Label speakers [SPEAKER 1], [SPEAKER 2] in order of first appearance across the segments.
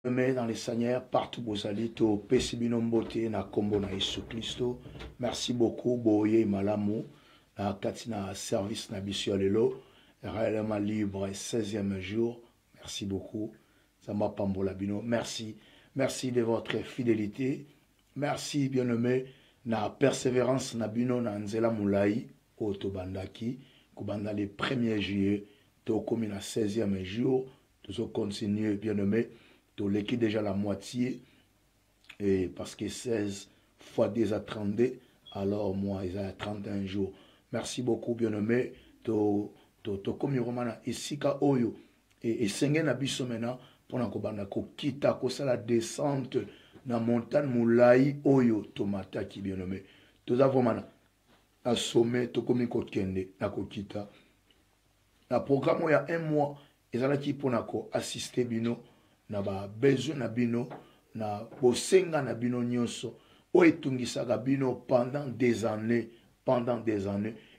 [SPEAKER 1] Mais dans les Seigneurs, partout vous allez, to pesibino mbote na kombo na Yesu Christo. Merci beaucoup, boye malamu, na katina service na bisio lelo, réellement libre, 16e jour. Merci beaucoup. Zamba pambola bino. Merci. Merci de votre fidélité. Merci, bien-aimé, na persévérance na bino na nzela mulai, otobandaki, kubanda le 1er juillet, to komi na 16e jour, to continuer, bien-aimé. Tu l'équipe déjà la moitié, et parce que 16 fois 2 à 32, alors moi, ils ont 31 jours. Merci beaucoup, bien-aimé. Tu comme romana isika oyo, et senge na biso maintenant, pour na kobanda ko kita ko sala descente na montagne moulai oyo tomata ki bien-aimé. Tu as vraiment un sommet, tu comme ko kende na ko kita. La programme il y a un mois, ils ont qui pour na ko assister bino. Na ba besoin na bino na bosenga na bino nyonso o etungisaka bino pendant des années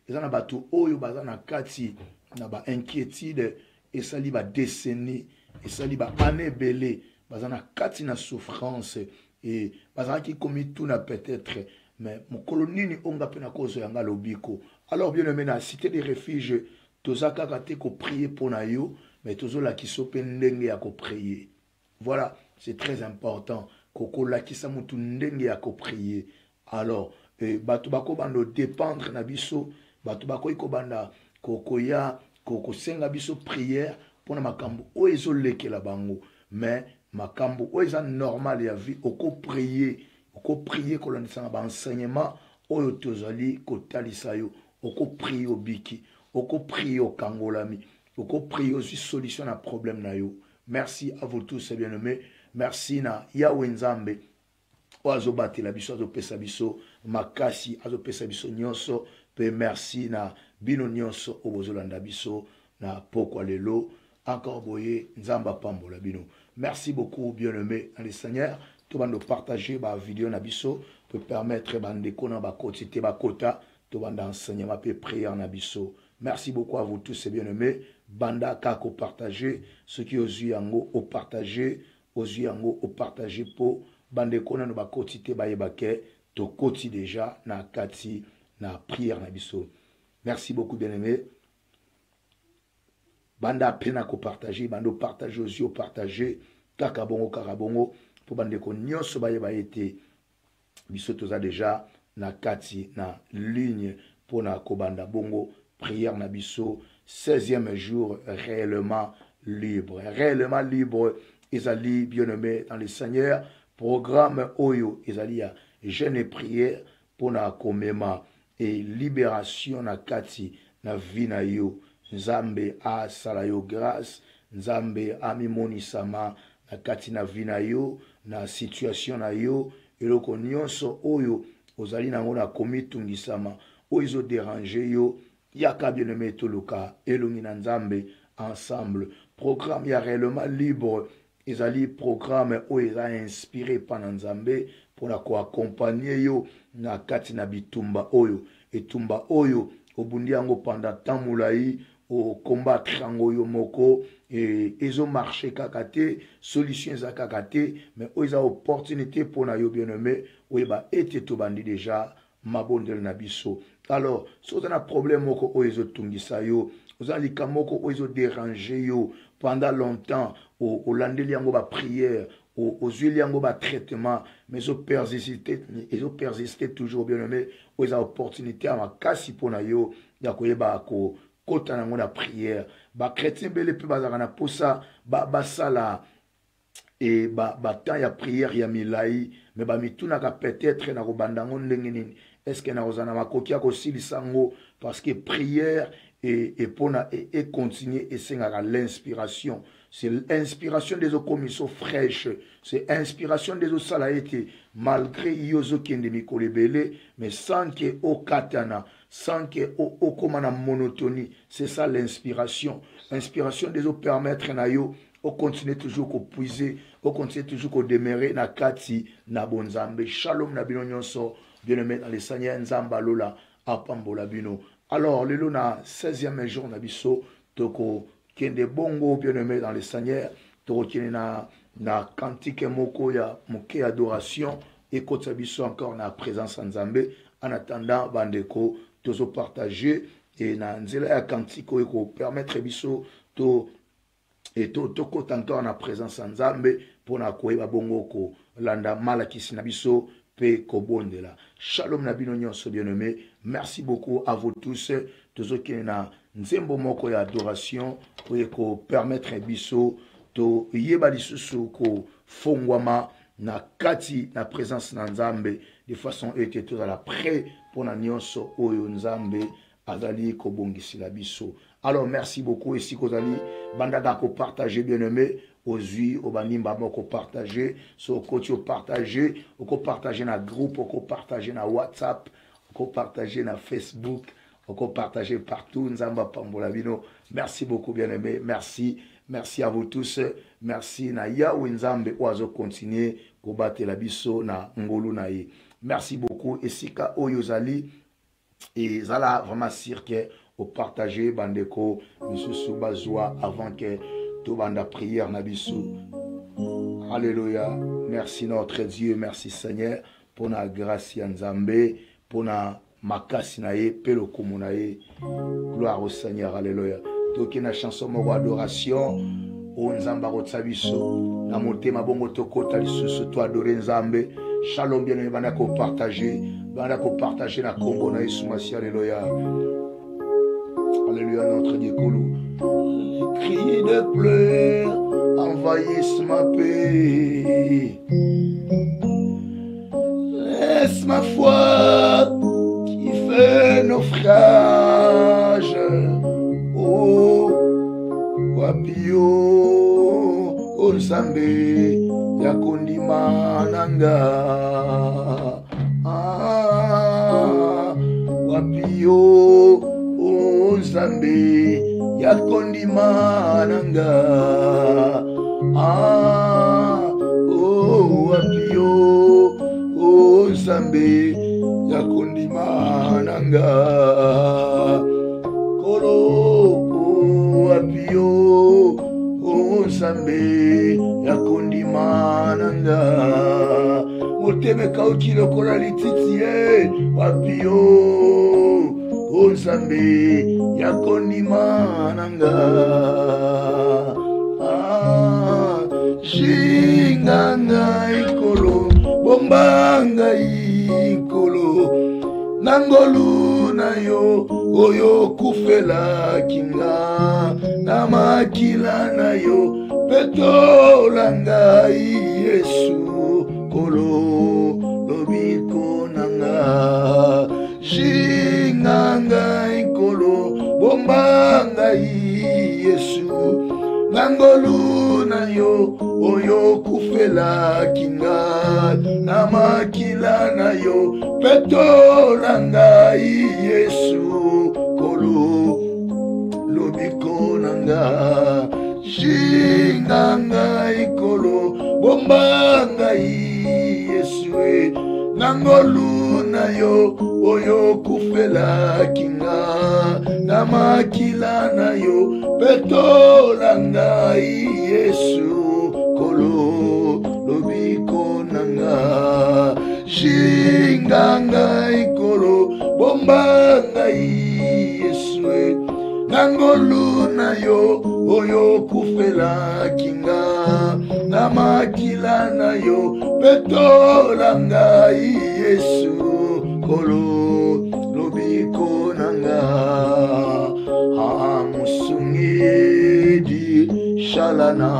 [SPEAKER 1] eza na bato oyo baza na kati na ba inquiétude esali ba décennie esali ba année belé baza na kati na souffrance et bazalaki komi tuna peut-être mais mokolo nini onga pe na kozo yanga lobiko. Alors bien aimé na cité des refuges tozaka kate ko prier pour na yo mais tozola kiso pe ndenge ya ko prier. Voilà, c'est très important. Koko la kisa mutu ndenge ya ko prier. Alors, batu bako bando dépendre na biso, batu bako iko banda koko ya koko senga biso prière pour na makambo o ezo leke la bango. Mais makambo o eza normal ya vie oko prier ko landisanga ba enseignement oyo tozali ko talisa yo, oko prier obiki, oko prier o kangolami, oko prier aussi solution na problème na yo. Merci à vous tous, bien-aimés. Merci na Yahweh Nzambe. Oazo bati la biso, azo pesa biso, makasi, azo pesa biso nyonso. Pe merci na bino nyonso, obozolanda biso, na pokwa lelo. Encore boye, Nzamba pambola bino. Merci beaucoup, bien-aimés, dans le Seigneur. Tout le monde partager ma vidéo na biso, pour permettre bandeko na bakotite bakota, tout le monde enseignement, pe prière na biso. Merci beaucoup à vous tous, bien-aimés. Banda kako partager ce qui aux yango au partager pour bande kona no bakotite bayebake to koti déjà na kati na prière na biso. Merci beaucoup bien-aimé. Banda pena ko partager bando partager aussi au partager kakabongo pour bande ko nyonso bayeba été biso toza déjà na kati na ligne pour na ko banda bongo prière na biso. 16e jour réellement libre. Réellement libre. Ezali bien-aimé dans le Seigneur. Programme Oyo. Ezali ya jeûne et prière pour na komema et libération na kati na vie na yo. Nzambe a salayo grâce. Nzambe a mimoni sama na kati na vie na yo. Na situation na yo. Eloko nyonso Oyo. Ozali nango na komitungi sama. Oyo déranger yo. Yaka bien-aimé toluka elongi na Nzambe ensemble. Programme ya réellement libre. Ezali programme où il a inspiré par Nzambe pour la accompagner yo na kati na bitumba oyo. Et tumba oyo obundi yango pendant temps moulai o combattre yango yo moko et ezo marché kakate solution za kakate mais o isa opportunité pour na yo bien-aimé ou ba ete to bandi déjà mabondel na biso. Alors, si vous avez un problème, vous avez un déranger pendant longtemps, au landeliango ba prière, aux huiliango ba traitement, mais vous persistez toujours bien aimé, vous avez opportunité à ma kasi pour na yo, yakoyeba ko kota nango na prière, ba chrétien bele pe bazana pour ça, ba sala et ba temps ya prière ya milai, mais ba mituna ka peut-être na ko bandango ndenge nini. Est-ce que nous avons makokia ko silisango parce que prière et continuer et c'est l'inspiration. C'est l'inspiration des eaux commissions fraîches. C'est l'inspiration des eaux salaïté malgré yozo kende mikolebele mais sans que au katana, sans que au komana monotonie. C'est ça l'inspiration. L'inspiration des eaux permettre na yo on continue toujours à puiser, on continue toujours à demeurer na kati na bonzambe. Shalom na bino nyonso. Bien-aimé dans les Seigneur Nzamba Lola apambola bino. Alors, le luna 16e jour na biso toko kende bongo bien-aimé dans les Seigneur toko kende na cantique moko ya moke adoration et kota biso encore na présence nzambe en attendant bandeko tozo partager et na nzela ya cantique ko permettre biso to et to kota encore na présence nzambe pona koyeba bongo ko landa malakisi na biso pe kobondela. Shalom na bino nyonso bien-aimé. Merci beaucoup à vous tous. Tozo ki na nzembo moko ya adoration ko permettre biso to yeba lisusu ko fongwama na kati na présence na nzambe de façon ete to la prêt pour na nyonso oyo nzambe azali ko bongisi la biso. Alors merci beaucoup et si kozali bandaka ko partager bien-aimé ozui obanimba moko partager so koti o partager na groupe ko partager na WhatsApp ko partager na Facebook ko partager partout nzamba pambola bino. Merci beaucoup bien-aimé. Merci à vous tous. Merci na Yahweh Nzambe oazo continuer ko batela biso na ngolu na ye. Merci beaucoup esika oyozali et zala vraiment cirque au partager bandeko misusu bazwa avant que tout banda prière na biso. Alléluia. Merci notre Dieu, merci Seigneur pour la grâce ya Nzambe, pour na makasi na ye pe lokumu na ye. Gloire au Seigneur. Alléluia. Toki na chanson moko adoration o Nzamba rotsa biso na motema bongo tokota lisusu to adorer Nzambe. Shalom bien-aimé banda ko partager na kombo na Yesu Masi. Alléluia. Alléluia notre Dieu Kolou. Les cris de pleurs envahissent ma paix. Laisse ma foi qui fait naufrage. Oh, wapio, oh Nzambe, yakondima nanga. Ah, wapio, oh Nzambe, yakondima nanga. Ah, oh wapio, oh Nzambe, yakondima nanga. Kolo, oh wapio, oh Nzambe, yakondima nanga. Moteme kauki lokola lititi wapio, oh Nzambe, yakondima nanga. Ah, jinganga ikolo, bombanga ikolo, nangolu na yo, oyo kufela kinga, na makila na yo, petolanga Yesu, kolo, lobiko nanga. Jinganga ikolo, bombanga Yesu, nangolu na yo, oyo kufela kinga, na makila na yo, petolanga Yesu, kolo, lobiko nanga. Jinganga ikolo, bombanga Yesu, nangolu na yo, oyo kufela kinga, na makila na yo, petolanga Yesu, kolo, lobiko nanga. Jinganga ikolo, bombanga Yesu, nangolu na yo, oyo kufela kinga, na makila na yo, petolanga Yesu, kolo, lobiko nanga. Musungedi shalana,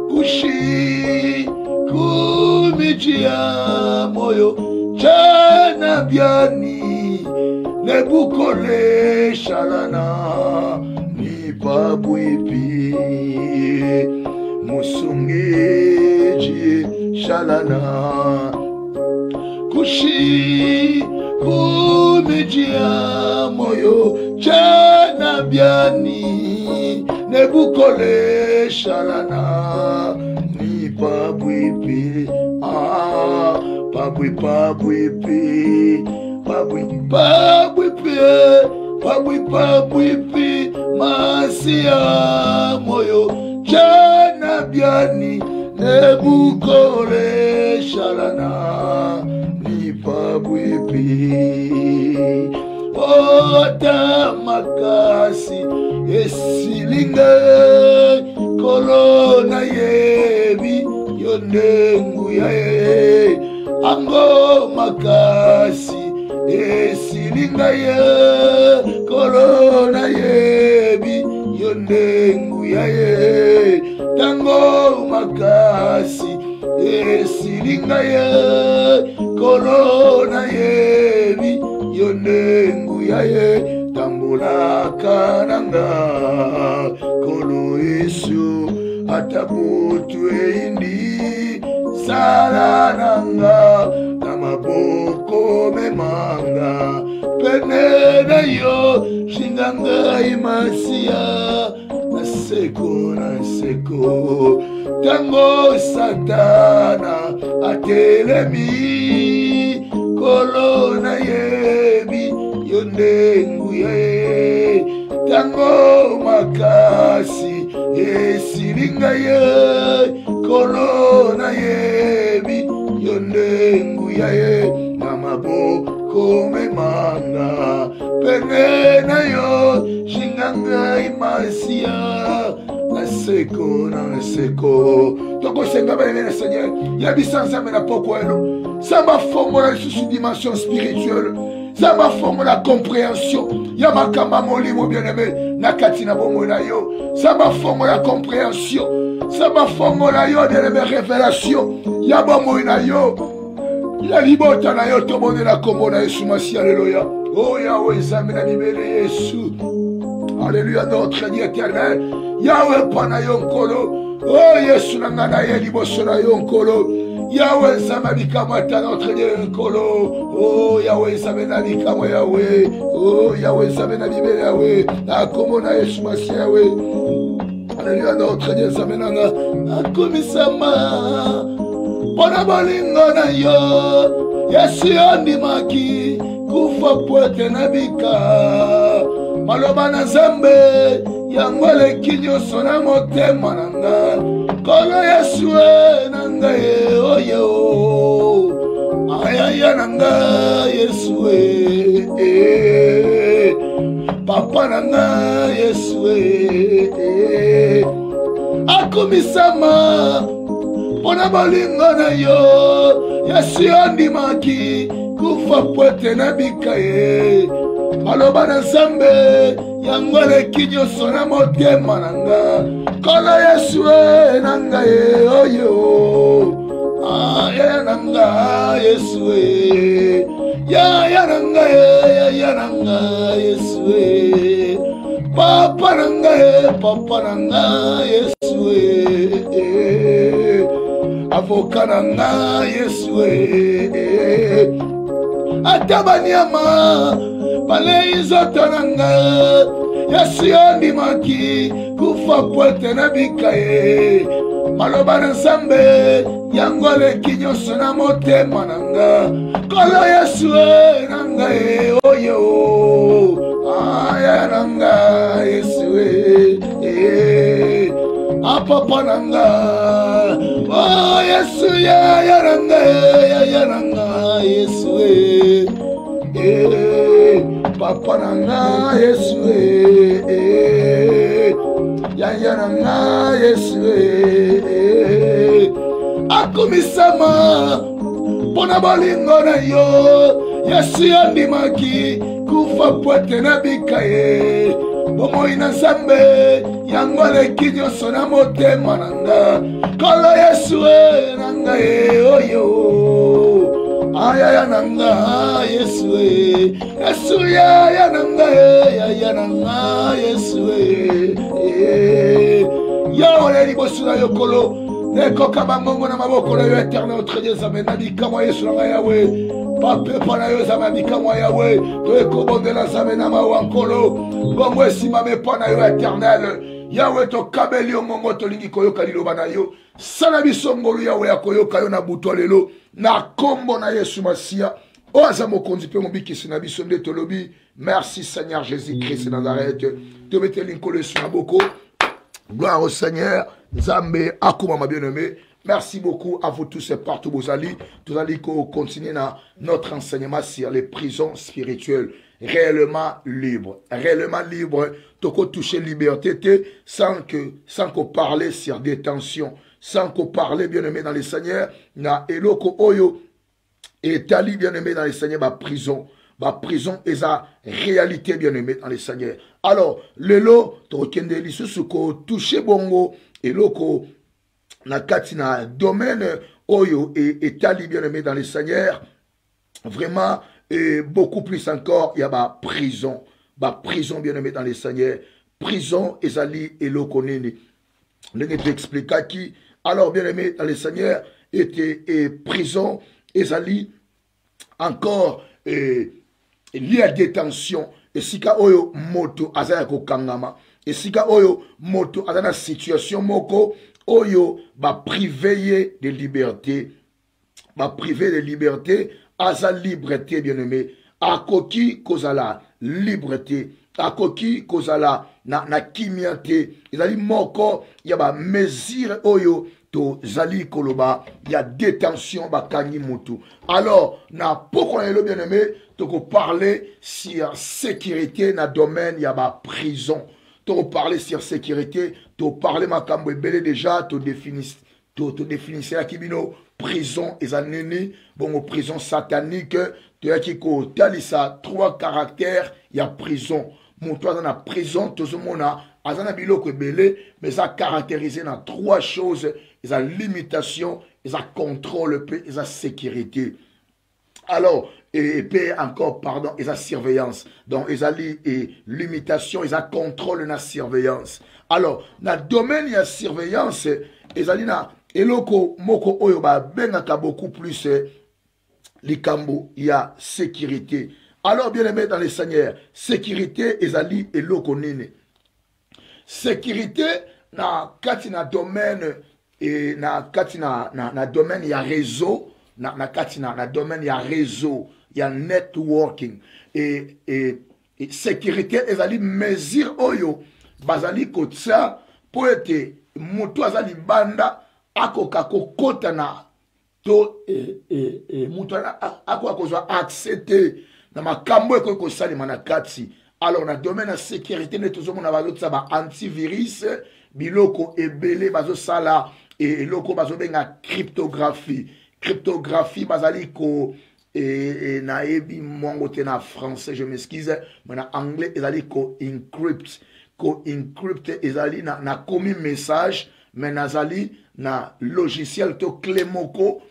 [SPEAKER 1] kushi kumijia moyo, chana biani, nebukole shalana, nipabwipi. Musungedi shalana, kushi kumijia moyo, chana biani, nebukole shalana, nipabwipi. Ah, pabwipi, pabwipi, masia moyo, chana biani nebukole shalana nipabwipi ota makasi esilinga kolona yebi yondengu yae ango makasi esilinga ye kolona yebi yondengu yae tango makasi esilinga ye kolona yebi yondengu yae tambula kananga kolo Yesu atabutu indi salananga namaboko memanga penena yo shinganga imasia naseko tango satana atelemi kolona yebi yondengu ye tango makasi esilinga ye kolona yebi yondengu ye namaboko memanga penena yo shinganga imasia naseko toko senga bene Seigneur yabisanza mena poko elo samba formola sous dimension spirituelle samba formola compréhension yamakamba molimo bien-aimé nakati na bomo na yo samba formola compréhension samba formola yo de la révélation yabomo na yo ya libota na yo tobone na kombo na Yesu Masi alléluia oh Yahweh zamena libere Yesu alléluia notre Dieu éternel Yahweh pana yo nkolo oh Yesu nangana ye liboso na yo nkolo Yahweh zamabika mwata notre Dieu nkolo oh Yahweh zamena bikamo Yahweh oh Yahweh zamena libere Yahweh akomo na Yesu Masi Yahweh alléluia notre Dieu zamenanga akomisama pona bolingo na yo Yesu ondimaki kufa poete na bika maloba na Nzambe yango eleki nyonso na motema na nga kolo Yesu na ngai oyo ayaya na nga Yesu papa na nga Yesu akomisama pona bolingo na yo Yesu ondimaki kufa poete na bika ye maloba na Nzambe yango eleki nyonso na motema na nga kolo Yesu na ngai oyo yaya na nga Yesu yaya na nga Yesu papa na nga Yesu avoka na nga Yesu atabaniama balei nzoto na nga Yesu ondimaki kufa poete na bika ye maloba na Nzambe yango eleki nyonso na motema na nga kolo Yesu na ngai oyo aya na nga Yesu apapa na nga oh Yesu yaya na nga Yesu papa na nga Yesu yaya na nga Yesu akomisama pona bolingo na yo Yesu ondimaki kufa poete na bika ye bomoi na Nzambe yango eleki nyonso na motema na nga kolo Yesu na ngai oyo ayaya na nga Yesu Yesu yaya na nga Yesu yaole liboso na yo kolo nekoka bangongo na maboko na yo éternel notre Dieu zamena bikamwa Yesu na ngai Yahweh papepa na yo zama bikamwa Yahweh toekobondela zamena mawa nkolo bongo esima mepa na yo éternel Yahweh tokabeli yo ngongo tolingi koyoka liloba na yo sala biso ngolu Yahweh ya koyoka yo na butu lelo na kombo na Yesu Masia oza mokonzi pe mobikisi na biso nde tolobi merci Seigneur Jésus-Christ de Nazareth te meteli nkolo Yesu na boko gloire au Seigneur Nzambe akuma ma bien-aimé. Merci beaucoup à vous tous et partout vous allez. Vous allez continuer notre enseignement sur les prisons spirituelles. Réellement libre. Réellement libre. Toko toucher liberté sans qu'on parle sur détention. Sans qu'on parle bien-aimé dans les seigneurs. Na eloko oyo. Et tali bien-aimé dans les seigneurs, ma prison. Ma prison est la réalité bien-aimé dans les seigneurs. Alors, le lot, tokende lisusu ko toucher bongo. Et loko na katina domaine oyo et tali bien-aimé dans les seigneurs. Vraiment, et beaucoup plus encore, il y a ma prison. Ma prison bien-aimé dans les seigneurs. Prison, ezali et loko nini. Je vais t'expliquer qui. Alors, bien-aimé dans les seigneurs, était prison, ezali encore lié à détention. Et sika oyo moto azaya ko kangama. Et sika oyo moto azana situation moko oyo ba privé de liberté. Ba privé de liberté, aza liberté bien-aimé. Akoki kozala liberté. Akoki kozala na kimiate. Ezali moko ya ba mesure oyo to zali koloba ya détention ba kangi mutu. Alors na poko na bien-aimé to parler sur sécurité na domaine ya ba prison. To parler sur sécurité, to parler makambo ebele déjà to définissez la kibino prison ezaneni bon prison satanique to yaki ko talisa 3 caractères ya prison. Mutu dans la prison tozomona azana biloko ebele mais ça caractérisé dans 3 choses, la limitation, la contrôle et la sécurité. Alors, et puis encore, pardon, et la surveillance. Donc, ils ont limitation, ils ont contrôle et la surveillance. Alors, dans le domaine de la surveillance, ils ont et loko moko oyo ba bengaka beaucoup plus les kambo, il y a sécurité. Alors, bien aimé dans les seigneurs, sécurité, ils ont et loko nene. Sécurité, na katina domaine, et na katina na domaine, il y a réseau. Na katina na domaine ya réseau ya networking et sécurité ezali mesure oyo bazali kotsa po ete mutu azali banda akoka kokota na to mutu akoka kozwa accepter na makambo eko kosalima na kati. Alors na domaine ya sécurité ne tozomona bazotsa ba antivirus biloko ebele bazosala et loko bazobenga cryptographie. Cryptographie, bazali ko na ebi mwangote na français, je m'excuse, mais na anglais, ezali ko encrypt. Ko encrypt, ezali na komi message, mais nazali na logiciel to clemoko,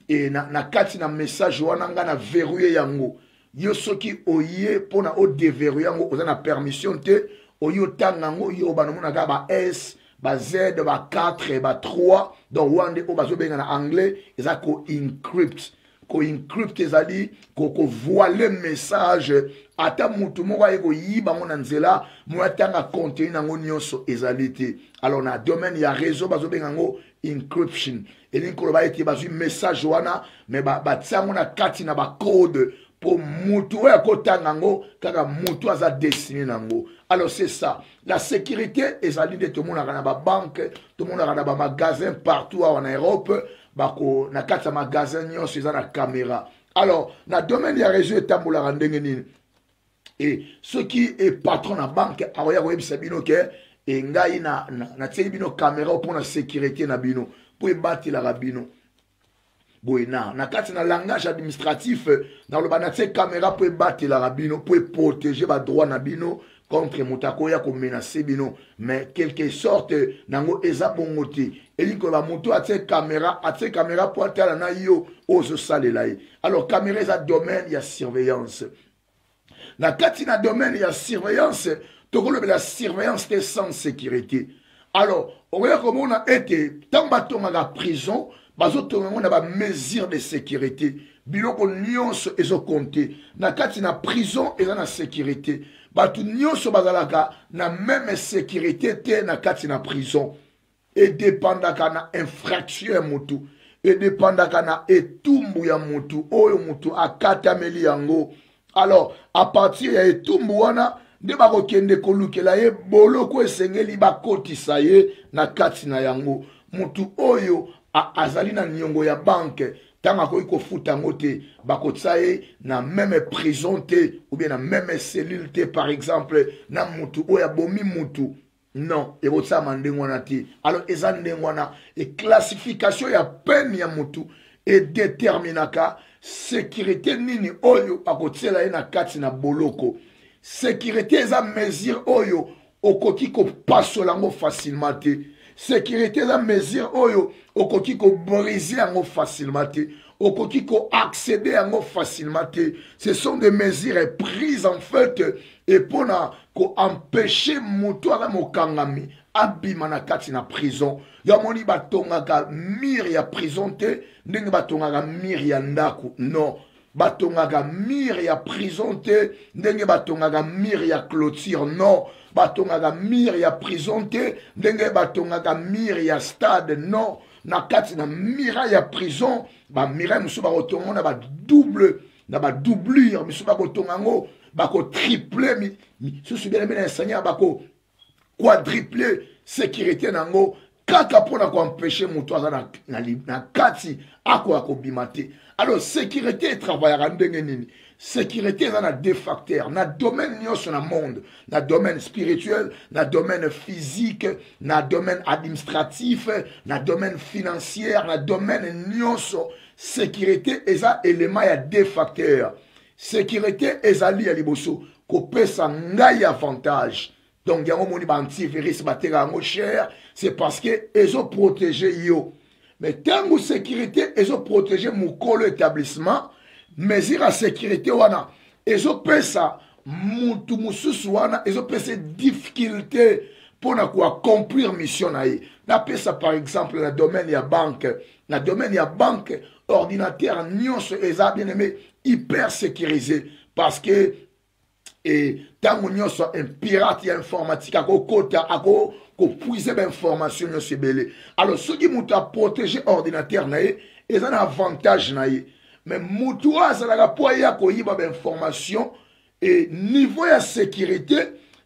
[SPEAKER 1] et na kati na message wananga na verrouiller yango. Yo soki oye pona o déverrouiller yango, oza na permission te, oyo tangango, yo banomona ga ba S, ba Z, ba 4, ba 3, donc wande o bazo benga na anglais, eza ko encrypt. Ko encrypt ezali ko voile message ata mutu moko ayeko yiba ngo na nzela mo atanga contenu nango nyonso ezali te. Alors na domaine ya réseau bazo benga ngo encryption. Et ko ba ete bazo message wana mais ba tsango na kati na ba code pour mutu ya kotanga ngo kaka mutu aza destiné nango. Alors c'est ça. La sécurité ezali de tout le monde na ba banque, tout le monde na ba magasin partout en Europe. Bako na kati ya magasin nyonso eza na caméra. Alors na domaine ya réseau etambolaka ndenge nini. Et ceux qui est patron na banque akoya koyebisa bino ke ngai na tieli bino caméra pour la sécurité na bino po ebatelaka bino. Boye na kati na langage administratif dans le banatie caméra po ebatelaka bino po protéger ba droit na bino contre mutako ya ko menacer bino, mais quelque sorte nango eza bongote eli ko ba muto atie caméra pour atala na yo ozo salela. Alors caméra eza domaine ya surveillance. Na kati na domaine ya surveillance tokolo la surveillance de sans sécurité. Alors on voit comment on a été tant batonga la prison bazotonga on a ba mesure de sécurité biloko nyonso ezo compter na kati na prison eza na sécurité. Batu nyonso bazalaka na même sécurité te na kati na prison. Et dépendaka na infraction ya mutu. Et dépendaka na etumbu ya mutu. Oyo mutu akatameli yango. Alors, à partir ya etumbu wana, nde bakokende kolukela ye boloko esengeli bakotisa ye na kati na yango. Mutu oyo azali na niongo ya banke tanga koyi kofuta yango te bakotisa ye na même prison te ou bien na même cellule te par exemple na mutu oyo abomi mutu. Non, et votre alors eza ndengwana et classification ya peine ya mutu et déterminaka sécurité nini oyo akotsela na kati na boloko. Sécurité eza mesure oyo okoki ko pasola ngo facilement te. Sécurité eza mesure oyo okoki ko briser yango facilement te. Okoki ko accéder yango facilement te. Ce sont des mesures prises en fait et pour ko empêcher mutu ala mokangami abima na kati na prison. Ya moni batongaka mire ya prison te ndenge batongaka mire ya ndaku. Non, batongaka mire ya prison te ndenge batongaka mire ya clôture. Non, batongaka mire ya prison te ndenge batongaka mire ya stade. Non, na kati na mire ya prison ba mire musu ba otongo na ba double na ba doublure musu ba otongo bako triple mi susu bien bien enseignant bako quadruple sécurité nango kaka pona ko empêcher mutu aza na kati ako akobimate. Alors sécurité travaillera ndenge nini? Sécurité dans na deux facteurs, na domaine nyonso na monde, na domaine spirituel, na domaine physique, na domaine administratif, na domaine financier, na domaine nyonso. Sécurité eza élément ya deux facteurs. Sécurité ezali ya liboso kopesa ngai avantage. Donc yango moni ba antivirus bateka ngo cher, c'est parce que ezo protéger yo. Mais tango sécurité ezo protéger mukolo établissement, mesure à sécurité wana ezo pesa mutu mususu wana ezo pesa difficulté pour na ko accomplir mission na ye. Na pesa par exemple na domaine ya banque, na domaine ya banque ordinateur nyonso eza bien aimé hyper sécurisé parce que et tant qu'on soit un pirate informatique à côté à ko puiser l'information nyonso belé. Alors ceux qui m'ont protégé ordinateur naé ils ont un avantage naé mais mutua ça la po ya ko yiba information et niveau de sécurité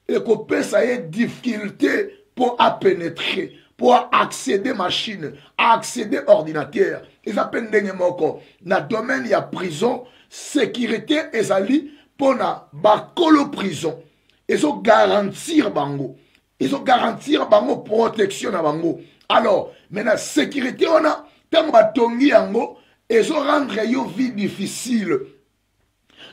[SPEAKER 1] et ko pesa y difficulté pour pénétrer pour accéder machine, accéder ordinateur. Ils appellent des moko. Na domaine ya prison, sécurité ezali pour na bakolo prison. Ils ont garantir bango. Ils ont garantir bango protection na bango. Alors, maintenant sécurité on a tant batongi yango, ils ont rendre yo vie difficile.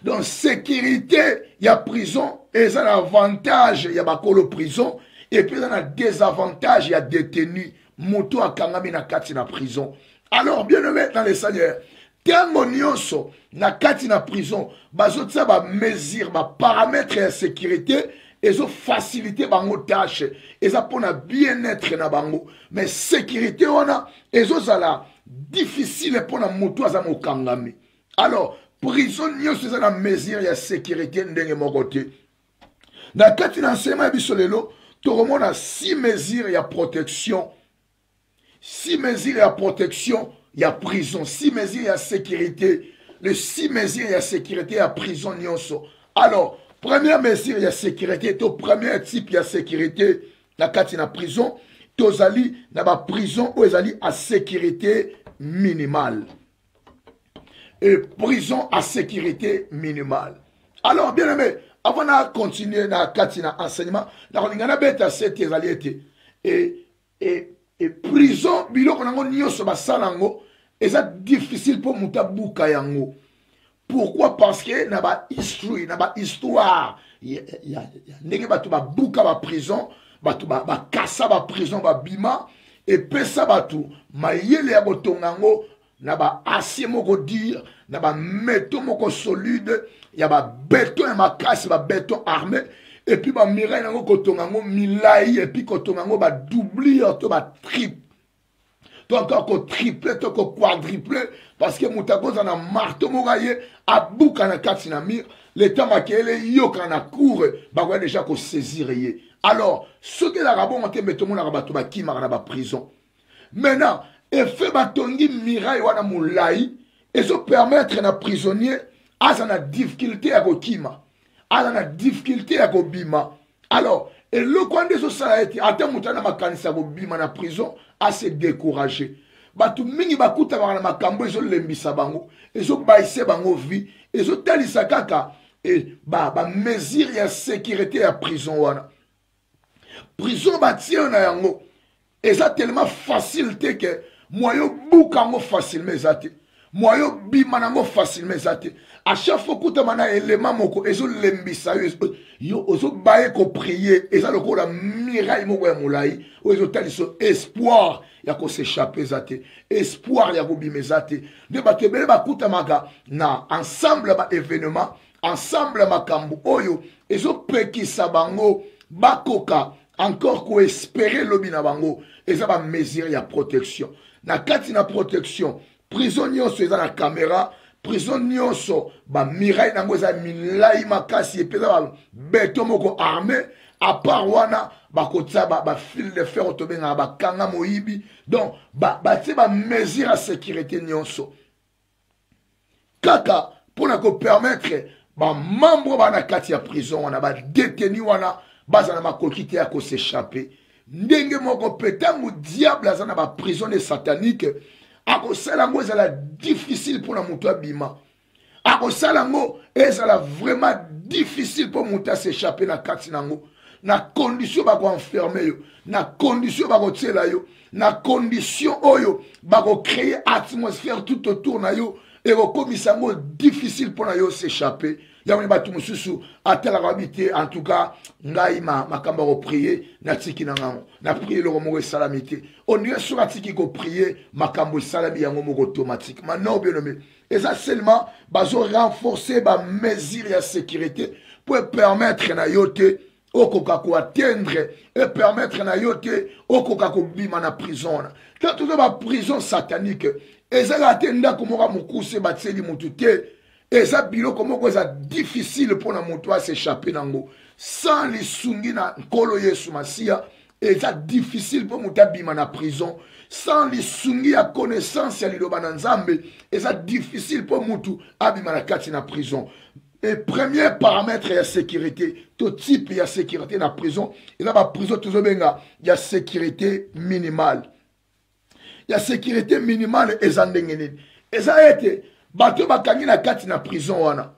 [SPEAKER 1] Donc sécurité ya prison, ils ont l'avantage ya bakolo prison. Et puis, il y a des désavantages, il y a détenus, moto à kangami na kati na prison. Alors, bien aimé dans les seigneurs, tango nyonso na kati na prison, bazot sa ba mesure, ba paramètres de sécurité, et zo facilité bango tâche, et ça pour na bien-être na bango. Mais sécurité wana, et zo zala difficile pour na moto à mo kangami. Alors, prison nyonso za na mesure ya sécurité ndenge mokote. Na kati na enseignement bisolelo, tout le monde a 6 mesures de protection. 6 mesures de protection, il y a prison. 6 mesures de sécurité. Les 6 mesures de sécurité, il y a prison. Alors, première mesure de sécurité, le premier type de sécurité, la prison, tu as la prison où ils allaient à sécurité minimale. Et prison à sécurité minimale. Alors, bien aimé, avant de continuer na katina enseignement, na beta cette et prison biloko nango nyonso basalango eza difficile pour mutabuka yango. Pourquoi? Parce que na ba histoire ya ndenge batu ba buka ba prison, batu ba kasa ba prison ba bima et pesa batu mayele ya botongango na ba acier moko dire na ba métaux moko solide. Il y a un béton et ma casse, un béton armé. Et puis, il y a un kotongango milai. Et puis, kotongango va doubler, va triple. Donc, encore triple, encore quadruple. Parce que moutago, on a marteau, mouraye, à bout, quand on a katinamir. Le temps, yo, quand on a couru, bah, on a déjà qu'on saisir. Alors, ce que l'arabe, on a mis mon arabe, qui m'a dans prison. Maintenant, et fait batongi mirai, ou a moulai, et ça permettre à un prisonnier. Ah, ça a difficulté à Rokima. a la difficulté à bima. Alors, et le coin des sociétés, à tel moment, ma canisa bima na prison, à se décourager. Batu mingi bakuta bana makambo ezo lembisa bango, ezo baisse bango vie, ezo talisa kaka et ba mesure ya sécurité ya prison wana. Prison batie na yango. Et ça tellement facilité que moi yo boukango facilement zate. Moi yo bimanango facilement zate. À chaque fois que tu mana élément moko ezo lembisa yo ozo baye ko prier et ça le ko la miraille moko ya molai ozo taliso espoir ya ko s'échapper zate. Espoir ya ko bime zate. De batebele bakuta maka na ensemble ba événement, ensemble makambu oyo ezo pekisa bango bakoka encore ko espérer lobi na bango et ça va mesure ya protection. Na kati na protection, prison nyonso eza na caméra, prison nyonso ba miraille nango eza milai makasi et peza ba beton moko armé à part wana ba kotsa ba fil de fer otobenga ba kanga moyibi. Donc ba tse ba mesure ya sécurité nyonso. Kaka pour na ko permettre ba membre ba na kati ya prison wana ba détenu wana bazana makokite ya ko s'échapper. Ndenge moko petango diable azana ba prison satanique ako salango ezala difficile pour la mutu abima. Ako salango ezala vraiment difficile pour mutu s'échapper na kati nango. Na condition ba ko enfermer yo, na condition ba ko tsela yo, na condition oyo ba ko créer atmosphère tout autour na yo et ko komisango difficile pour na yo s'échapper. Yamwe batu mususu atela rabité en tout cas ngai makamba ko prier na tiki na ngango na prier le romo salamité on est sur atiki ko prier makambo salami yango moko automatiquement non bien nommé et ça seulement bazo renforcer ba mesure ya sécurité pour permettre na yote okoka ko atteindre et permettre na yote okoka ko bima na prison quand tout ba prison satanique et ça la tenda ko moka mukuse batseli mutute. Et ça, comment c'est difficile pour la moto à s'échapper nango. Sans les sungi na kolo yesu masia, et ça difficile pour moto à bima na prison. Sans les sungi à connaissance ya liloba na nzambe, et ça difficile pour moto à bima na kati na prison. Et premier paramètre ya sécurité, tout type ya sécurité na prison, et là ba prison toujours benga, ya sécurité minimale. Ya sécurité minimale et ça ndengeni. Et ça a été bato bakangi na kati na prison wana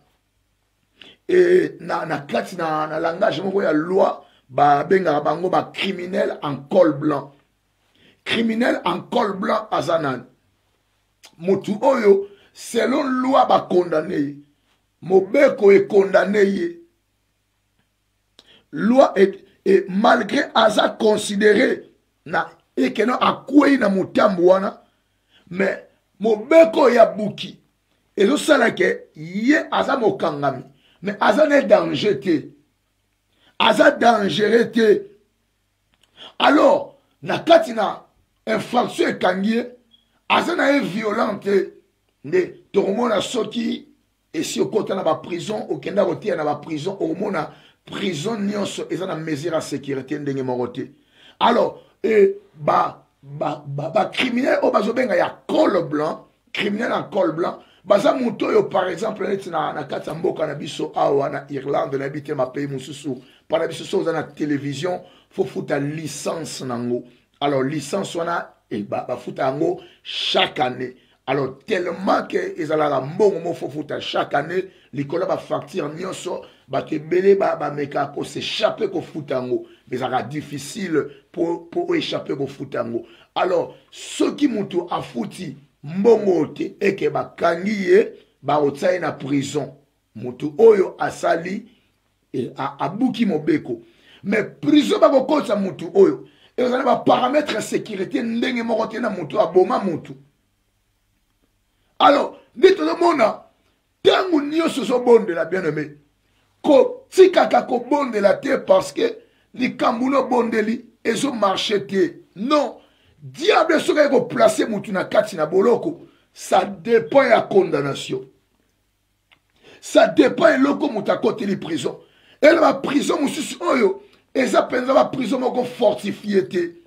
[SPEAKER 1] et na kati na langage moko ya loi ba benga bango ba criminel en col blanc. Criminel en col blanc azanan mutu oyo selon loi ba condamné mobeko e condamné loi et malgré aza considéré na et que non akwei na mutambu wana mais mobeko ya buki. Et tout ça là que yé aza mokangami mais aza ne danger te aza dangereux te alors na katina infraction ekangie aza na violente ne toromona soki et si au côté na ba prison au kenda côté na ba prison au mona prison nyonso eza na mesure à sécurité ndenge morote alors et ba criminel au bazobenga ya col blanc criminel en col blanc. Baza mutoyo par exemple na kati mboka na biso awa na Irlande na bité ma pays mususu par la biso na télévision faut fouta licence nango alors licence wana et ba fouta ngo chaque année alors tellement que ezala la mbongo mo faut fouta chaque année likola ba facture nyonso ba te belé ba meka ko s'échapper ko fouta ngo mais ça sera difficile pour échapper ko fouta ngo alors ceux qui mutu a fouti mbongo te eke bakangi ye ba otsai na prison mutu oyo asali et abuki mobeko mais prison ba kokosa mutu oyo et vous allez ba paramètre sécurité ndenge moko te na mutu aboma mutu alors ndito mona tangu nyonso so bonde la bien-aimé ko tikaka ko bonde la te parce que li kambuno bondeli ezo marché te non. Diable serait placé mutuna kati na boloko, ça dépend de la condamnation. Ça dépend de loko muta côté de prison. Et la prison mususu oyo, et ça pensa la prison moko fortifiée.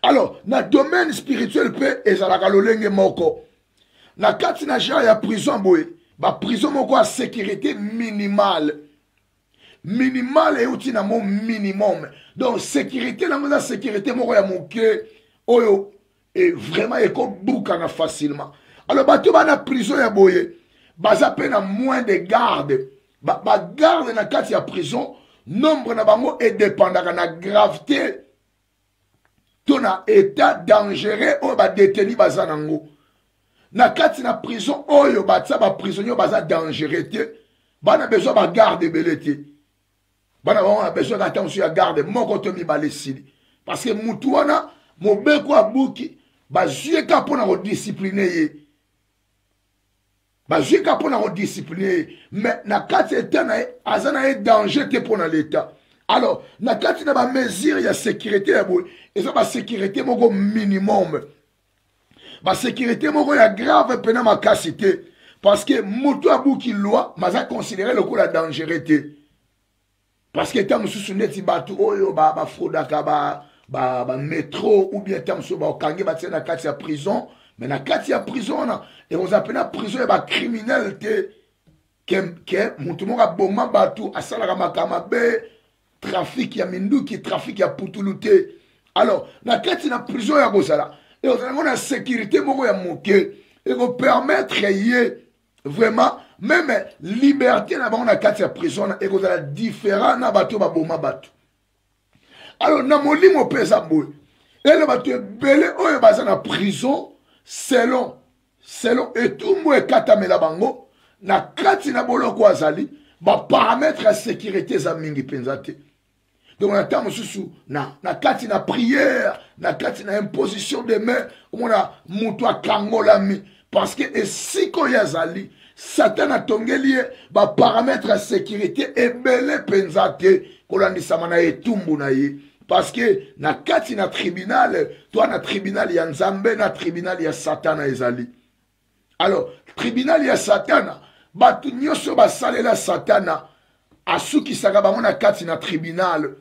[SPEAKER 1] Alors, na domaine spirituel pe ezalaka lolenge moko. Na kati na ya prison boye, ba prison moko a sécurité minimale. minimal et outil na mon minimum. Donc sécurité la sécurité moko ya moke oyo et vraiment eko bukana facilement. Alors bato bana prison ya boye baza pe na moins de garde. Ba garde na kati ya prison nombre na bango est dépendant na gravité to na état dangereux oyo ba détenu baza nango. Na kati na prison oyo batsa ba prisonnier baza dangereux te. Bana besoin ba garde belete. Bana a besoin d'attention à garde moko to mi balesili parce que mutu wana mobeko abuki bazue ka pona ko discipliner ye bazue ka pona ko discipliner mais na kati etana azana e danger te pona l'état. Alors na kati na ba mesure ya sécurité ya boy eza ba sécurité moko minimum ba sécurité moko ya grave pena makasi te parce que mutu abuki loi maza considérer le coup la dangerosité. Parce que tant que neti batu oyo ba fraudaka ba métro ou bien tant que ba kangi ba tsena kati ya prison mais na kati ya prison na et on appelle la prison ba criminel te que mutu moka bomba batu asala ka makama be trafic ya minduki trafic ya putulute. Alors na kati na prison ya bosala et on a sécurité moko ya moke et on permettre yé vraiment même liberté na bango na kati ya prison et qu'on a différent na bato ba boma bato. Alors na molimo pesa boy et le bato belé oyo baza na prison selon et tout mo ekatamela bango na kati na boloko azali ba paramètre ya sécurité za mingi penza te. Donc on attend mususu na kati na prière na kati na imposition de main on a mutu akangola mi parce que et si ko yazali Satan a tongeli ba paramètre à sécurité et belé penzate kolandisama na etumbu na ye parce que na kati na tribunal toi na tribunal ya Nzambe na tribunal ya Satan ezali. Alors tribunal ya Satan batu nyoso basalela Satan asuki saka bango na kati na tribunal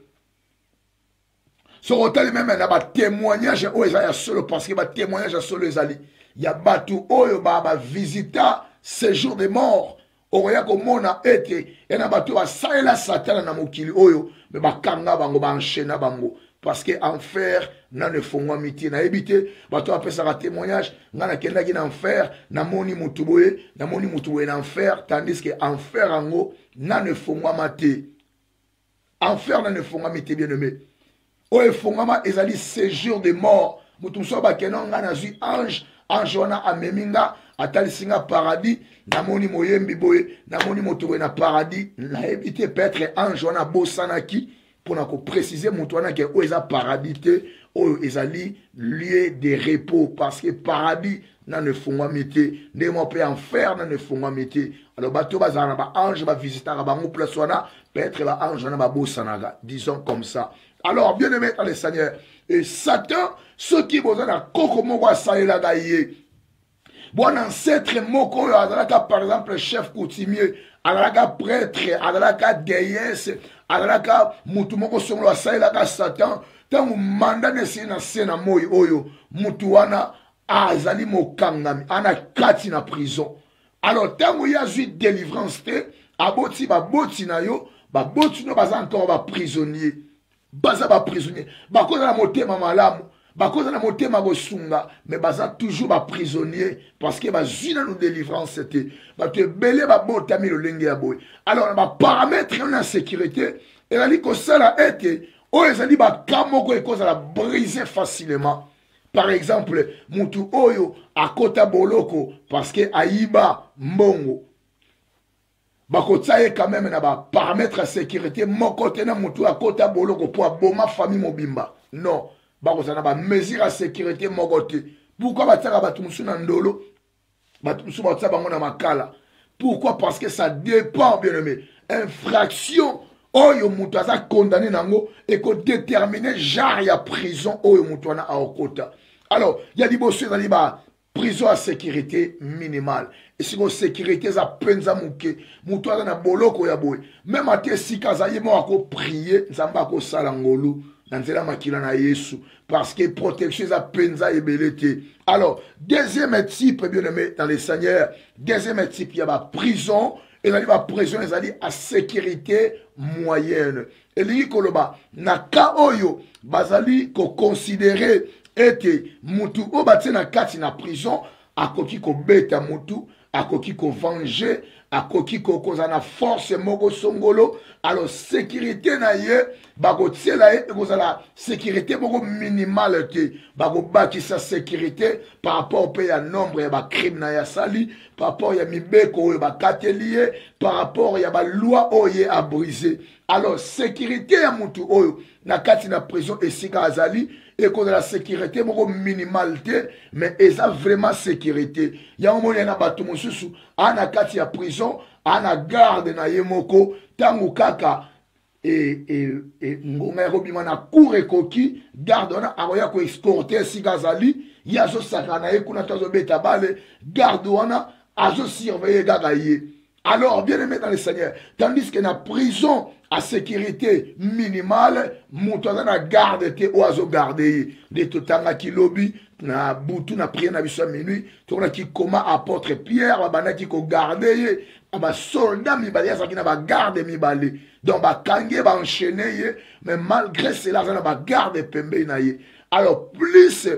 [SPEAKER 1] so hôtel même na ba témoignage o ezali solo parce que ba témoignage solo ezali ya batu oyo ba visita séjour de mort oya komona ete ena bato basalela Satan na mokili oyo me bakanga bango banchena bango parce que enfer na ne fongwa miti na ebite bato apesaka témoignage ngana kendaki na enfer na moni mutuboye na enfer tandis que enfer ango na ne fongwa mate enfer na ne fongwa miti bien aimé oyo fongwa ezali séjour de mort mutumso bakeno ngana zui ange wana ameminga atalisinga paradis namoni moyembi boye namoni moto boye na paradis na ebité peut-être ange wana bosanaki pona ko préciser moto wana ke oyo eza paradis te oyo ezali lieu de repos parce que paradis na ne fongwami te nde mo pe enfer na ne fongwami te. Alors bato bazala na ba ange ba visitaka bango place wana peut-être ba ange wana ba bosanaka disons comme ça. Alors bien aimé dans le Seigneur et Satan ceux qui besoin na koko moko asalelaka ye bon ancêtre moko oyo azalaka par exemple chef coutumier azalaka prêtre azalaka déesse azalaka mutu moko songolo asalelaka Satan ntango manda nesi na se na moi oyo mutu wana azali mokangami ana kati na prison. Alors ntango ye azwi délivrance te aboti baboti na yo baboti no baza encore baprisonnier baza baprisonnier bakoza na motema malamu bakoza na motema bosunga mais baza toujours baprisonnier parce que bazwi na nous délivrance te bato ebele babotami lolenge ya boye. Alors na baparamètre na sécurité ezali kosala ete oyo ezali baka moko ekozala briser facilement. Par exemple mutu oyo akota boloko parce que ayiba mbongo bakotia ye quand même na baparamètre ya sécurité moko te na mutu akota boloko po aboma famille mobimba non bakozala na bamesure ya sécurité moko te. Pourquoi batiaka bato mosusu na ndolo bato mosusu batia bango na makala? Pourquoi? Parce que ça dépend bien aimé infraction oyo mutu aza condamné nango ekodétermine genre ya prison oyo mutu wana aokota. Alors ya liboso ezali ba prison à sécurité minimale et si sécurité za penza muke mutu aza na boloko ya boye même ate sika azaye mo ako prier nzamba akosala ngolu na nzela makila na Yesu parce que protection za penza ebelete. Alors deuxième type bien aimé dans les Seigneurs, deuxième type il y a ba prison ezali ba prison ezali à sécurité moyenne. Elingi koloba na ka oyo bazali ko considérer ete mutu o batie na kati na prison akoki ko beta mutu, akoki ko venger, akoki ko kozana force moko songolo. Alors sécurité na ye bako tiela ye kozala sécurité moko minimale te, bako baki sa sécurité par rapport pe ya nombre ya ba crime na ya sali, par rapport ya mibeko oyo bakateli ye, par rapport ya ba loi oyo a brisé. Alors sécurité ya mutu oyo na kati na prison esika azali et qu'on a la sécurité moko minimalité, mais eza vraiment sécurité. Ya omoni na bato mosusu ana kati ya prison ana garde na ye moko tangu kaka ngonga robima na cour ekoki garde wana akoya ko escorter sika azali yazo sakana ye kuna tazo beta bale garde wana azo surveiller gaga ye. Alors, bien aimé dans le Seigneur, tandis que na prison à sécurité minimale, mouton na garde te oiseau gardé de totanga ki lobby na butu na prière na biso minuit, tona ki koma apôtre Pierre bana ki ko garder ba soldat mi bali ça qui na ba garde mi bali. Donc ba kangé ba enchaîner mais malgré cela ça na ba garde pembe na ye. Alors plus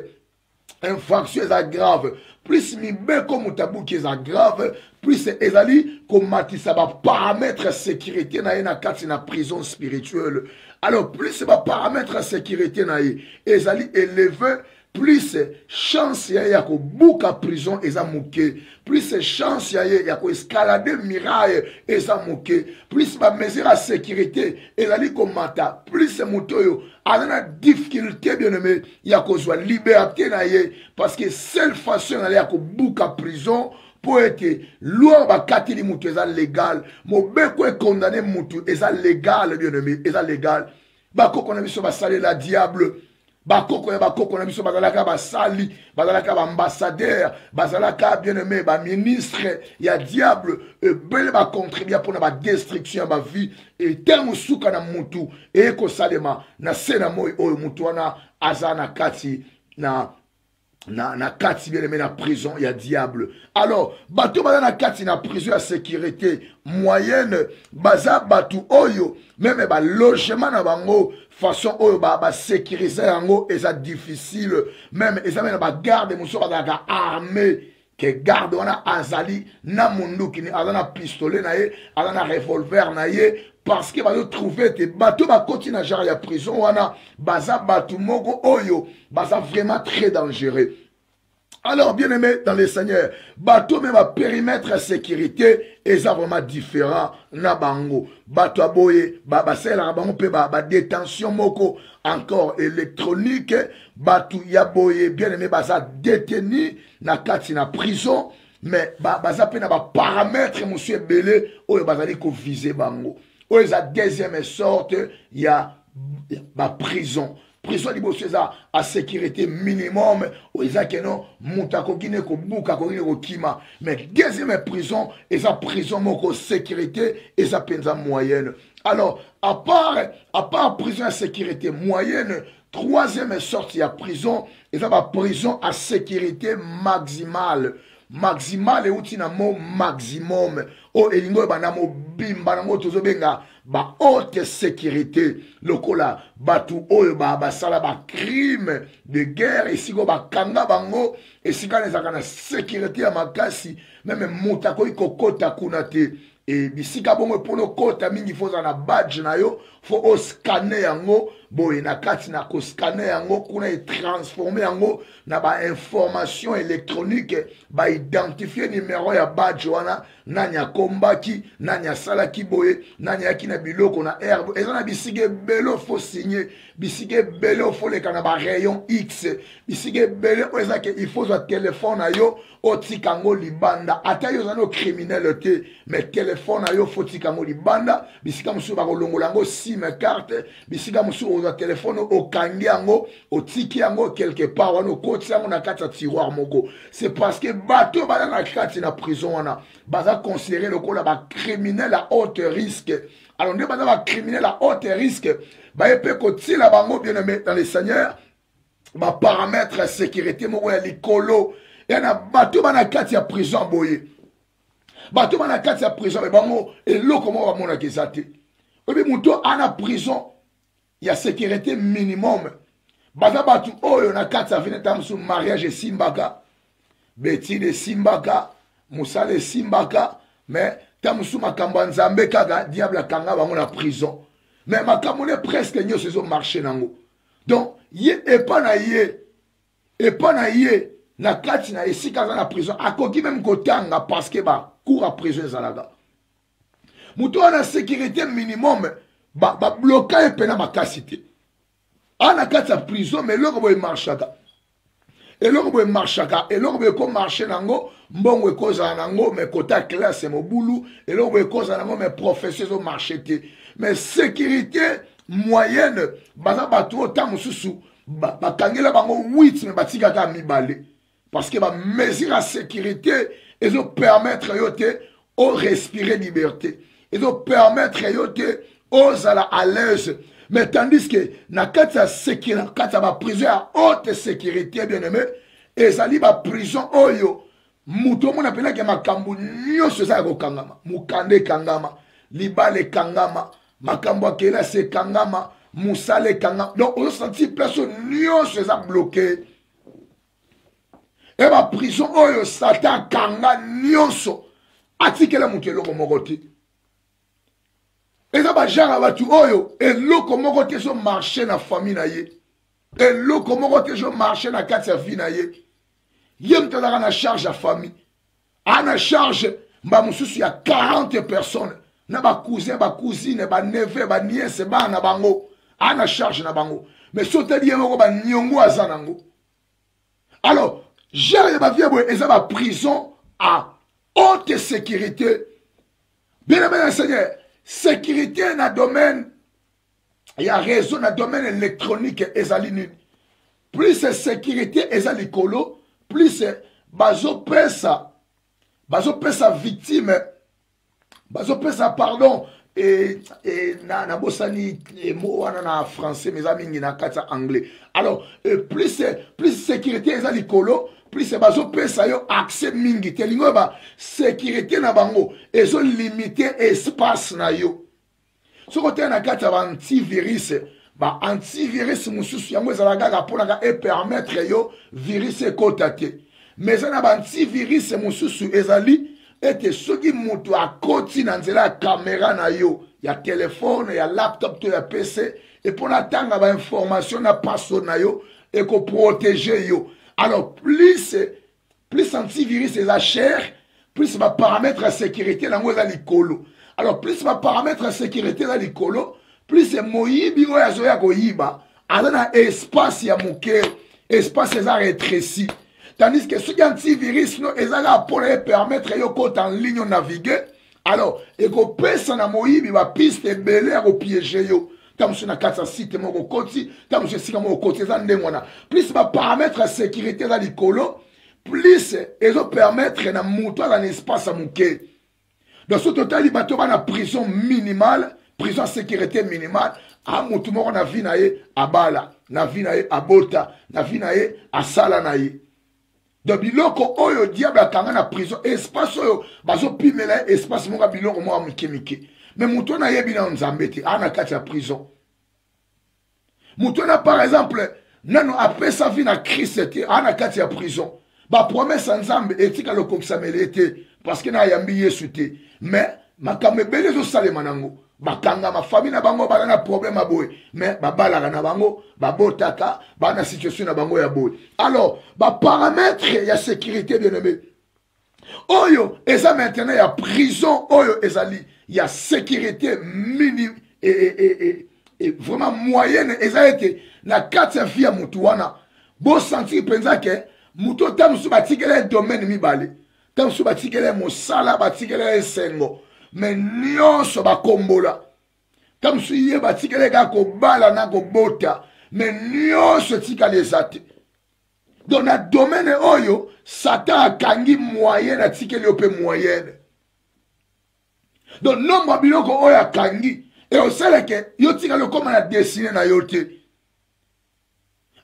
[SPEAKER 1] infraction est grave, plus mi beko mutabu qui est grave, plus ezali komatisa ba paramètre sécurité na ye na kati na prison spirituelle. Alors plus ba paramètre sécurité na ye ezali élevé, plus chance ya ko buka prison eza muke, plus chance ya ko escalader miraille eza muke, plus ba mesure à sécurité ezali komata, plus mutoyo ana difficulté bien aimé ya ko soit liberté na ye, parce que seule façon ya ko buka prison pour être loi bakatili mutu eza légal, mobeko est condamné mutu eza légal bien aimé, eza légal. Bako kona biso basale la diable, bakoko na biso bazalaka basali, bazalaka ba ambassadeur, bazalaka bien aimé ba ministre ya diable, bele ba contribuer pour na ba destruction ba vie et tellement suka na mutu e ko salema na sena moy oyo mutu wana azana kati na kati bien aimé na prison ya diable. Alors bato baza na kati na prison ya sécurité moyenne baza batu oyo même ba logement na bango façon oyo ba sécuriser yango eza difficile, même eza na ba garde muso bazaka armée que garde wana azali na munduki ni azana pistolet na ye, azana revolver na ye, parce que bazo trouver te bato ba continue genre ya prison wana baza batu moko oyo baza vraiment très dangereux. Alors, bien aimé dans le Seigneur, bateau même à périmètre sécurité, et ça vraiment différent, na bango. Bateau à boye, c'est la bango pe détention moko, encore électronique, bateau ya boye, bien aimé, ça détenu, na kati na prison, mais ça pe na paramètre, monsieur Belé, ou bazali ko viser bango. Ou la deuxième sorte, il y a prison. Prison liboso à sécurité minimum, ou ils que non, moutako kine ko buka ko ko kima. Mais deuxième prison, et sa prison moko sécurité et sa penza moyenne. Alors, à part prison à sécurité moyenne, troisième sortie à prison, et ça va prison à sécurité maximale. Maximal et outil na mo maximum. O elingo banamo bimba nango tozobenga ba haute sécurité. Lokola batu oyo ba sala ba crime de guerre et sigo ba kanga bango et sika nezaka na sécurité ya makasi même mutako ikokota kunate. Et bisika bongo pono kota mingi foza na badge na yo fo o scanner yango boye na kati na ko scanner yango kuna e transformer yango na ba information électronique ba identifier numéro ya badge wana nanya kombaki nanya salaki boye nanya yaki na biloko na herbe ezana bisige belo fo signer bisige belo fo le kana ba rayon X bisige belo ezake il faut un téléphone na yo otikango libanda ata yo zano criminel te mais téléphone na yo fotikango libanda bisika musu ba kolongola ngo sim carte bisika musu o téléphone okangi yango otiki yango quelque part wana koti yango na kati ya tiroir moko. C'est parce que bato bana na kati na prison wana baza considérer le kola ba criminel à haute risque. Alors ne baza ba criminel à haute risque ba epe koti la bango bien aimé dans les seigneurs ba paramètre sécurité moko ya likolo. Il y a bato bana kati ya prison boye. bato bana kati ya prison be bango eloko moko bamona eza te oyebi moto ana prison ya sécurité minimum baza bato oyo na kati ya vene ta mosusu mariage esimbaka betide esimbaka mosala esimbaka mais ta mosusu makambo ya nzambe kaka diable akanga bango na prison mais makambo ne presque nyonso ezomarche nango donc ye epa na ye na kati na esika aza na prison akoki meme kotanga parce que bacour ya prison ezalaka moto wana sécurité minimum babloka ye mpena makasi te ana kati ya prison mais eloko boye emarchaka eloko boye ekomarche nango mbongo ekozala nango mais kota classe mobulu eloko boye ekozala nango mais professeur ezomarche te mais sécurité moyenne baza bato oyo ntango mosusu bakangela bango 8 mais batikaka mibale parce que bamesure ya sécurité ezopermettre yo te orespirer liberté ezopermettre yo te ozala à l'aise mais tandis que na kati ya sécurité na kati ya baprison ya haute sécurité bien aimé ezali baprison oyo moto omona mpenaki makambo nyonso eza ya kokangama mokanda ekangama libala ekangama makambo akelasi ekangama mosala ekangama donc ozosenti place oyo nyonso eza bloqué e baprison oyo satan akanga nyonso atikela moto eloko moko te eza bajare ya bato oyo eloko moko te ezomarche na famille na ye eloko moko te ezomarche na kati ya vie na ye ye moto azalaka na charge ya famille ana charge bamosusu ya 40 personnes na bacousin bacousine baneve baniese bana bango ana charge na bango mais so teli ye moko baniongo aza nango alors jare ya bavie boye eza baprison à haute sécurité bien aimé seigneur sécurité na domaine ya réseau na domaine électronique ezali nini plus sécurité eza likolo plus bazopesa victime bazopesa pardon na bosani mo wana na français mais mingi na kati ya anglais alors plus sécurité eza likolo plus bazopesa yo accès mingi te lingo sécurité na bango ezo limiter espace na yo soko te na kati ya antivirus mosusu yango ezalaka kaka mponaka epermettre yo virus ekota te mais eza na antivirus mosusu ezali ete soki moto akoti na nzela ya kamera na yo ya telefone ya laptop to ya pc epona tanga bainformation na password na yo ekoprotege yo alors plus antivirus eza cher plus baparamètre ya sécurité nango eza likolo alors plus baparamètre ya sécurité eza likolo plus moyibi oyo azoya koyiba aza na espace ya moke espace eza rétréci tandis que soki antivirus no ezalaka mpona epermettre yo kota en ligne naviguer alors ekopesa na moyibi bapiste ebele ya kopiége yo ta mosusu na kati ya site moko okoti ta mosusu esika moko okoti eza ndenge wana plus baparamètre ya sécurité eza likolo plus ezopermettre na moto aza na espace ya moke donc so totali bato bana prison minimale prison ya sécurité minimale motu moko na vi na ye abala na vi na ye abota na vi na ye asala na ye donc biloko oyo diable akanga na prison espace oyo bazopimela ye espace moko ya biloko moko ya mike mais moto na yebi na nzambe te ana kati ya prison moto na par exemple nano apesa vi na Christ te ana kati ya prison bapromese ya nzambe etika lokokisamele te parce que na yambi yesu te mais makambo ebele ezosalema nango bakangama famille na bango baza na problème ya boye mais babalaka na bango babotaka bana situation na bango ya boye alors baparamètre ya sécurité bien aimé oyo eza maintenant ya prison oyo ezali ya sécurité minime et vraiment moyenne eza ete na kati ya vie ya mutu wana bosentir mpenza ke mutu ta mosusu batikela domaine mibale ta mosusu batikela mosala batikela esengo mais nyonso bakombola ta mosusu ye batikela kaka kobala na kobota mais nyonso etikala eza te donc na domaine oyo satan akangi moyenne atikeli yo mpe moyenne donc nombre ya biloko oyo akangi eosaleke yo tikala okoma na desine na yo te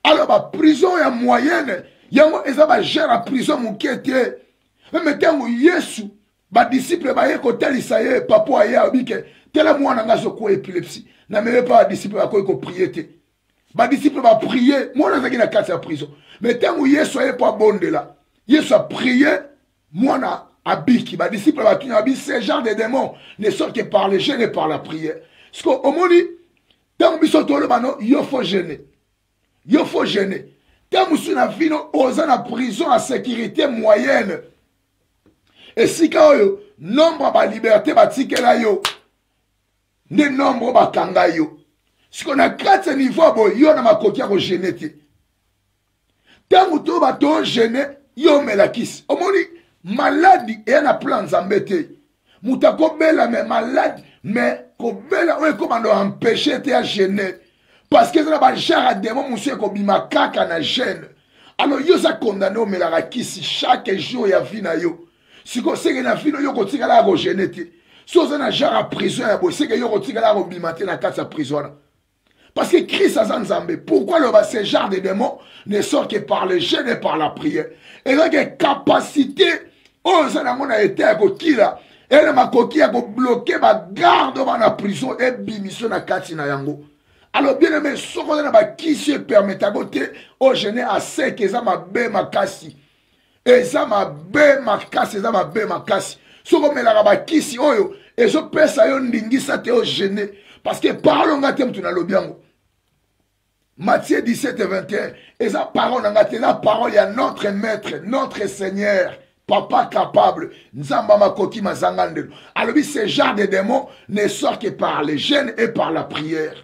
[SPEAKER 1] alors baprison ya moyenne yango eza bagere ya prison moke te meme ntango yesu Ba disciple ba ye ko telisa ye papa ya obike tela mwana ngazo ko épilepsie na même pas disciple ba ko prier te ba disciple ba prier mwana zaki na kati ya prison mais tangu Yesu aye pas bonde là Yesu a prié mwana abiki ba disciple ba tunya bi ce genre de démons ne sortent que par le jeûne et par la prière parce que au moni tangu biso tolo bano yo faut jeûner tangu suna vino oza na prison à sécurité moyenne. Et si quand nombre ba liberté ba tikela yo ne nombre ba kanga yo si qu'on a 4 niveaux bo yo na makoki ko genete tangu to ba to gene yo melakis omoni maladie et na plan zambete mutako bela mais malade mais ko bela o ko mando empêcher te à gêner parce que ça ba genre démon monsieur ko bima kaka na gêne alors yo ça condamné au melakis chaque jour ya vie na yo. Si vous avez un film, vous avez un génétique. Si vous avez un genre à prison, vous avez un bimate dans la prison. Parce que Christ a Zanzambé. Pourquoi ce genre de démons ne sort que par le jeûne et par la prière? Et donc, la capacité, oh, ça n'a été à Kokila. Elle m'a coquille à bloquer ma garde dans la prison et bimission na Katina Yango. Alors, bien aimé, ce qu'on a qui se permet à côté, au jeûne à sec, et ça m'a bé ma cassi. Et ça m'a bé ma casse, ça m'a bé ma casse. Ce qu'on met là-bas, qui si oyo, et je peux ça yon dingi ça te au gêné. Parce que parlons à thème, tu n'as le bien. Matthieu 17 et 21. Et ça parole, la parole, il y a notre maître, notre Seigneur, papa capable. Nzamba makoki mazangande. Alors, ce genre de démons ne sort que par les jeûnes et par la prière.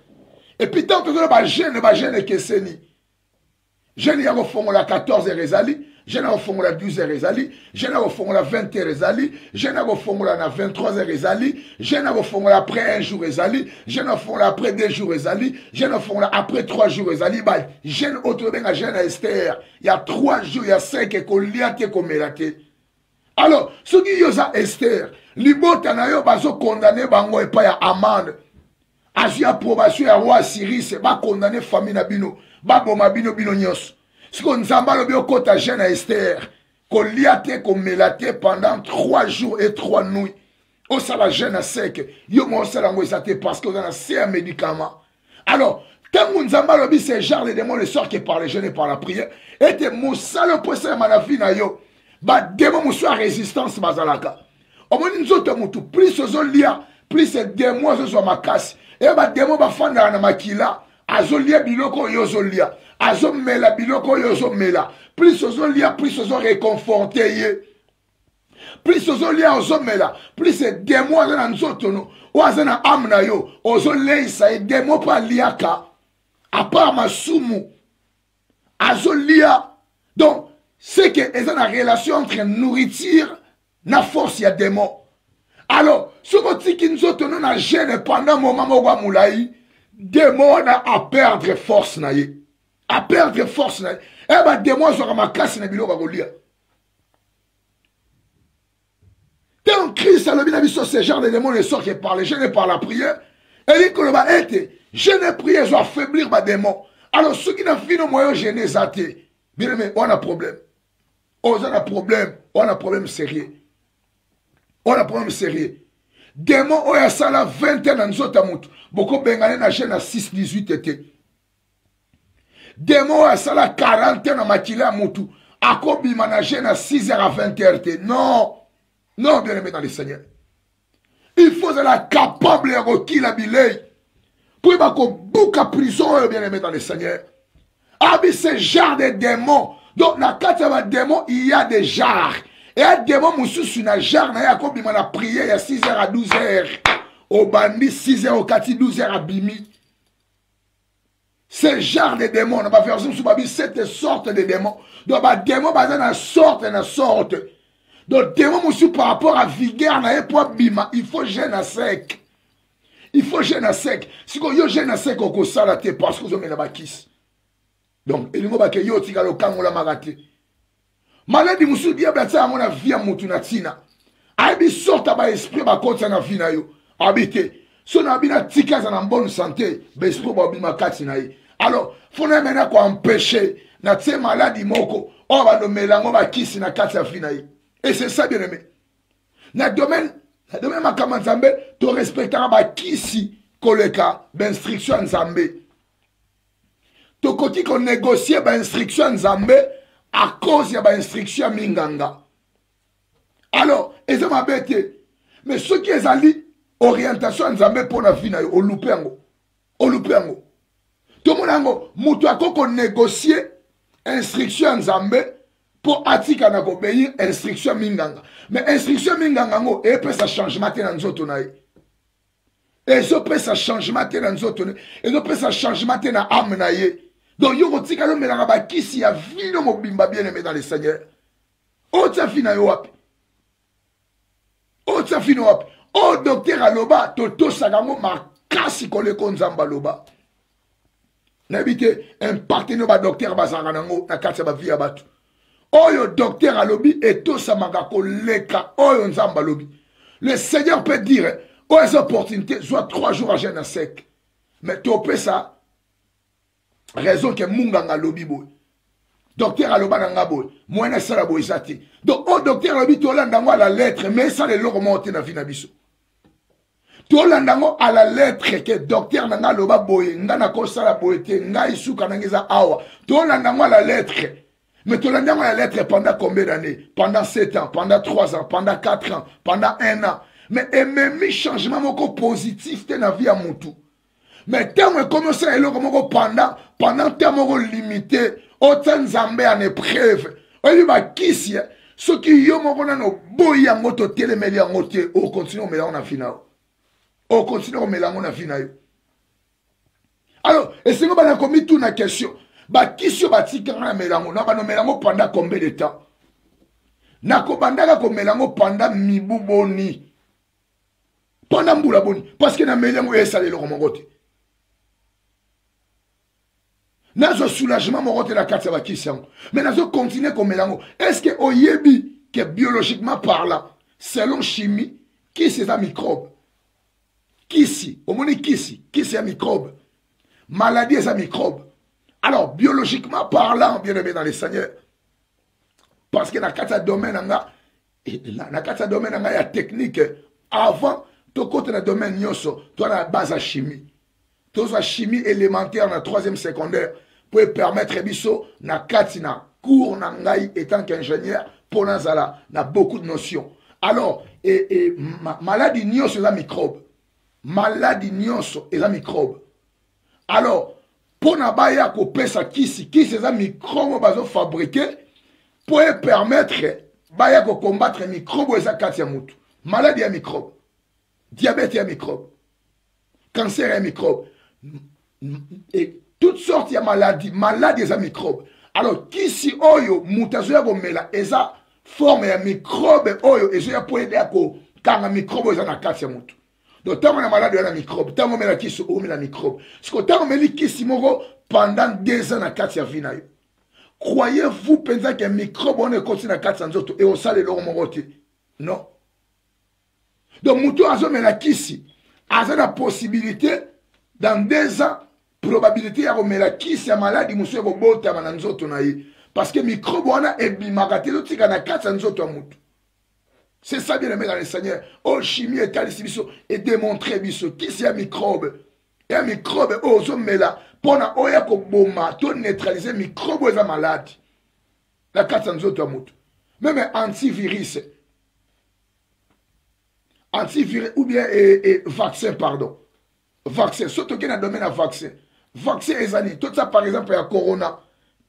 [SPEAKER 1] Et puis, tant que jeûne que c'est ni. Jeûne, il y a au fond la 14 et rezali. Je n'ai au fond la 12 rezali, je n'ai au fond la 20 rezali, je n'ai au fond la 23 rezali, je n'ai au fond après un jour rezali, je n'ai au fond après 2 jours rezali, je n'ai au fond après 3 jours rezali, je n'ai au fond la jeune Esther, il y a 3 jours, il y a 5 et qu'on liate qu'on mélate. Alors, ce qui y a Esther, l'ibota na yo bazo condamné bango et pas ya amende. Azu approbation ya roi Cyrus, ba condamné famille na bino, ba boma bino bino nyos. Si on zamba le bio kota jeune à Esther, qu'on liate, qu'on melate pendant 3 jours et 3 nuits. On s'en la jeune à sec. Yo mon salango isate parce qu'on a un médicament. Alors, tant qu'on zamba le bio, c'est genre de démons ne sort que par les jeûnes et par la prière. Et de moussa le poisson manafi na yo. Ba démon moussa résistance bazalaka. Au moins nous autres moutou, plus aux lia, plus c'est démons aux ma casse. Et ba démon ba fanda na makila. Azolia biloko yozolia. Azomela biloko yozomela. Plus ozolia, plus ozo réconforté. Plus ozolia ozomela. Plus c'est démon na nzotono. Oazana amna yo. Ozoleisa et démon pa liaka. À part ma sumu. Azolia. Donc, c'est que ils ont une relation entre nourriture na force ya démon. Alors, ce que nous avons na gêne pendant un moment où moulaï. Démon à perdre force na ye. À perdre force na ye. Eh ben démon sera ma casse na bilo bagolia. Tant Christ a le bien sur ce genre de démons ne sort que par les jeûnes et par la prière. Et dit que le va être jeûne et prière ils vont affaiblir ma démon. Alors ceux qui n'ont fini moyen gêner zaté. Bien aimé, on a problème. On a problème sérieux. On a problème sérieux. Démon on a ça la 20 ans dans nous autres amout. Beaucoup bengane na jeune à 6-18 été. Démon a ça la 40 ans na makila moutou. Akobi managé na 6h à 20h. Non. Non, bien aimé dans le Seigneur. Il faut être capable de requis la billet. Pour qu'il y ait beaucoup de prison, bien aimé dans le Seigneur. Ah, mais c'est genre de démons. Donc, dans 4 démons, il y a des genres. Et un démon, monsieur, sur une jarre, il y a comme il m'a prié, il y a 6h à 12h. Au bandit, 6h au 4, 12h à Bimi. C'est genre de démons. On va faire cette sorte de démons. Donc, les démons, une sorte. Donc, démon, monsieur, par rapport à vigueur, il faut gêner à sec. Il faut gêner à sec. Si vous gênez à sec, vous avez parce que vous avez la bâtisse. Donc, il faut que vous ayez le camp ou la marate. Malade, monsieur, diable, ça a mon vie à Moutunatina. Aïbi sorte à l'esprit, ma côte, ça n'a vie na yo. Habité. Si on a bien tika, ça en bonne santé, l'esprit, ma bima katsinaï. Alors, il faut maintenant qu'on empêcher, na tse maladie moko, on va nous mélanger, on va kissi na katsa finaï. Et c'est ça, bien aimé. Na domaine makama nzambe to respectera ba kisi koleka ba instruction nzambe. To koki ko négocier ba instruction nzambe à cause ya ba instruction minganga. Alors, eza mabete. Mais ce qui est ali orientation nzambe pour na vie na yo olupengo. Olupengo. To monango mutu akoko négocier instruction nzambe pour atika na obéir instruction minganga. Mais instruction minganga ngo e peut ça changement te na nzoto na ye. Et ça peut ça changement te na nzoto na. Et ça peut ça changement te na âme na ye. Donc yo tika lo melanga ba kisi ya vino mobimba bien aimé dans le Seigneur. O tsa fina yo wapi. O tsa fina wapi. O docteur aloba toto sagango makasi koleko nzamba loba. N'habite impacté no ba docteur bazanga nango na kati ba vie abatu. Oyo docteur alobi et tout ça magako leka oyo nzamba lobi. Le Seigneur peut dire oh les opportunités soit 3 jours à jeûne sec. Mais topé ça raison que munganga lobi boy. Docteur aloba nanga boy. Moi na sala boy sati. Donc oh docteur alobi to landango à la lettre mais ça les loro monter na vie na biso. To landango à la lettre que docteur nanga loba boy ngana ko sala boy te ngai suka nangeza awa. To landango à la lettre. Mais tu l'as dit à la lettre pendant combien d'années? Pendant 7 ans, pendant 3 ans, pendant 4 ans, pendant 1 an. Mais et même changement moko positif dans la vie à mon tout. Mais tant que commencé à le pendant temps limité, autant Zambé en épreuve. On lui va qui si ceux qui y ont no boy en moto téléméli en moto au continue au mélange en finale. Au continue au mélange en finale. Alors, et c'est qu'on a commis toute la question. Ba kisio batika na melango na bano melango pendant combien de temps nako bandaka ko melango pendant mibu boni pendant mbula boni parce que na melango esale lo mongote nazo soulagement mongote la carte ba kisio mais nazo continuer ko melango est-ce que oyebi que biologiquement parlant selon chimie qui c'est un microbe kisi omoni kisi c'est un microbe maladie c'est un microbe. Alors, biologiquement parlant, bien aimé dans les seigneurs, parce que dans le domaine, il y a technique. Avant, tu as le domaine, tu as la base à chimie. Tu as la chimie élémentaire dans le 3e secondaire pour permettre à la cours étant qu'ingénieur, pour nous, a beaucoup de notions. Alors, maladie nios est un microbe. Maladie nios est un microbe. Alors, pour nabaya ko pesa kisi c'est un microbe bazo fabriqué pour permettre baya ko combattre microbe eza kati ya mutu. Maladie ya microbe, diabète ya microbe, cancer ya microbe et toutes sortes de maladies, maladies ya microbe. Alors kisi oyo mutazo ya komela eza forme ya microbe oyo ezo ya pour aider ko kanga microbe eza na kati ya mutu. Donc, tant qu'on a malade, il y a un microbe. Tant qu'on a un microbe. Parce que tant qu'on a un microbe, pendant 2 ans, à 4 ans, croyez-vous pensez qu'un microbe, on est continué à 400 autres et on sale leur morote? Non. Donc, mouton a la kisi. A la possibilité, dans 2 ans, probabilité, il y a la kisi, malade, il y a bota mananzoto na ye. Parce que microbe, on a ebimagate, l'autre, il y a 400 autres mouton. C'est ça bien aimé dans les seigneurs. Oh, chimie et talisbiso et démontrer biso. Qui c'est un microbe? Et un microbe, oh, zo mela. Pona oya ko boma, to neutraliser microbe est malade. La 400 autres mouton. Même antivirus. Antivirus ou bien vaccin, pardon. Vaccin. Surtout qu'il y a un domaine à vaccin. Vaccin est ani. Tout ça, par exemple, il y a corona.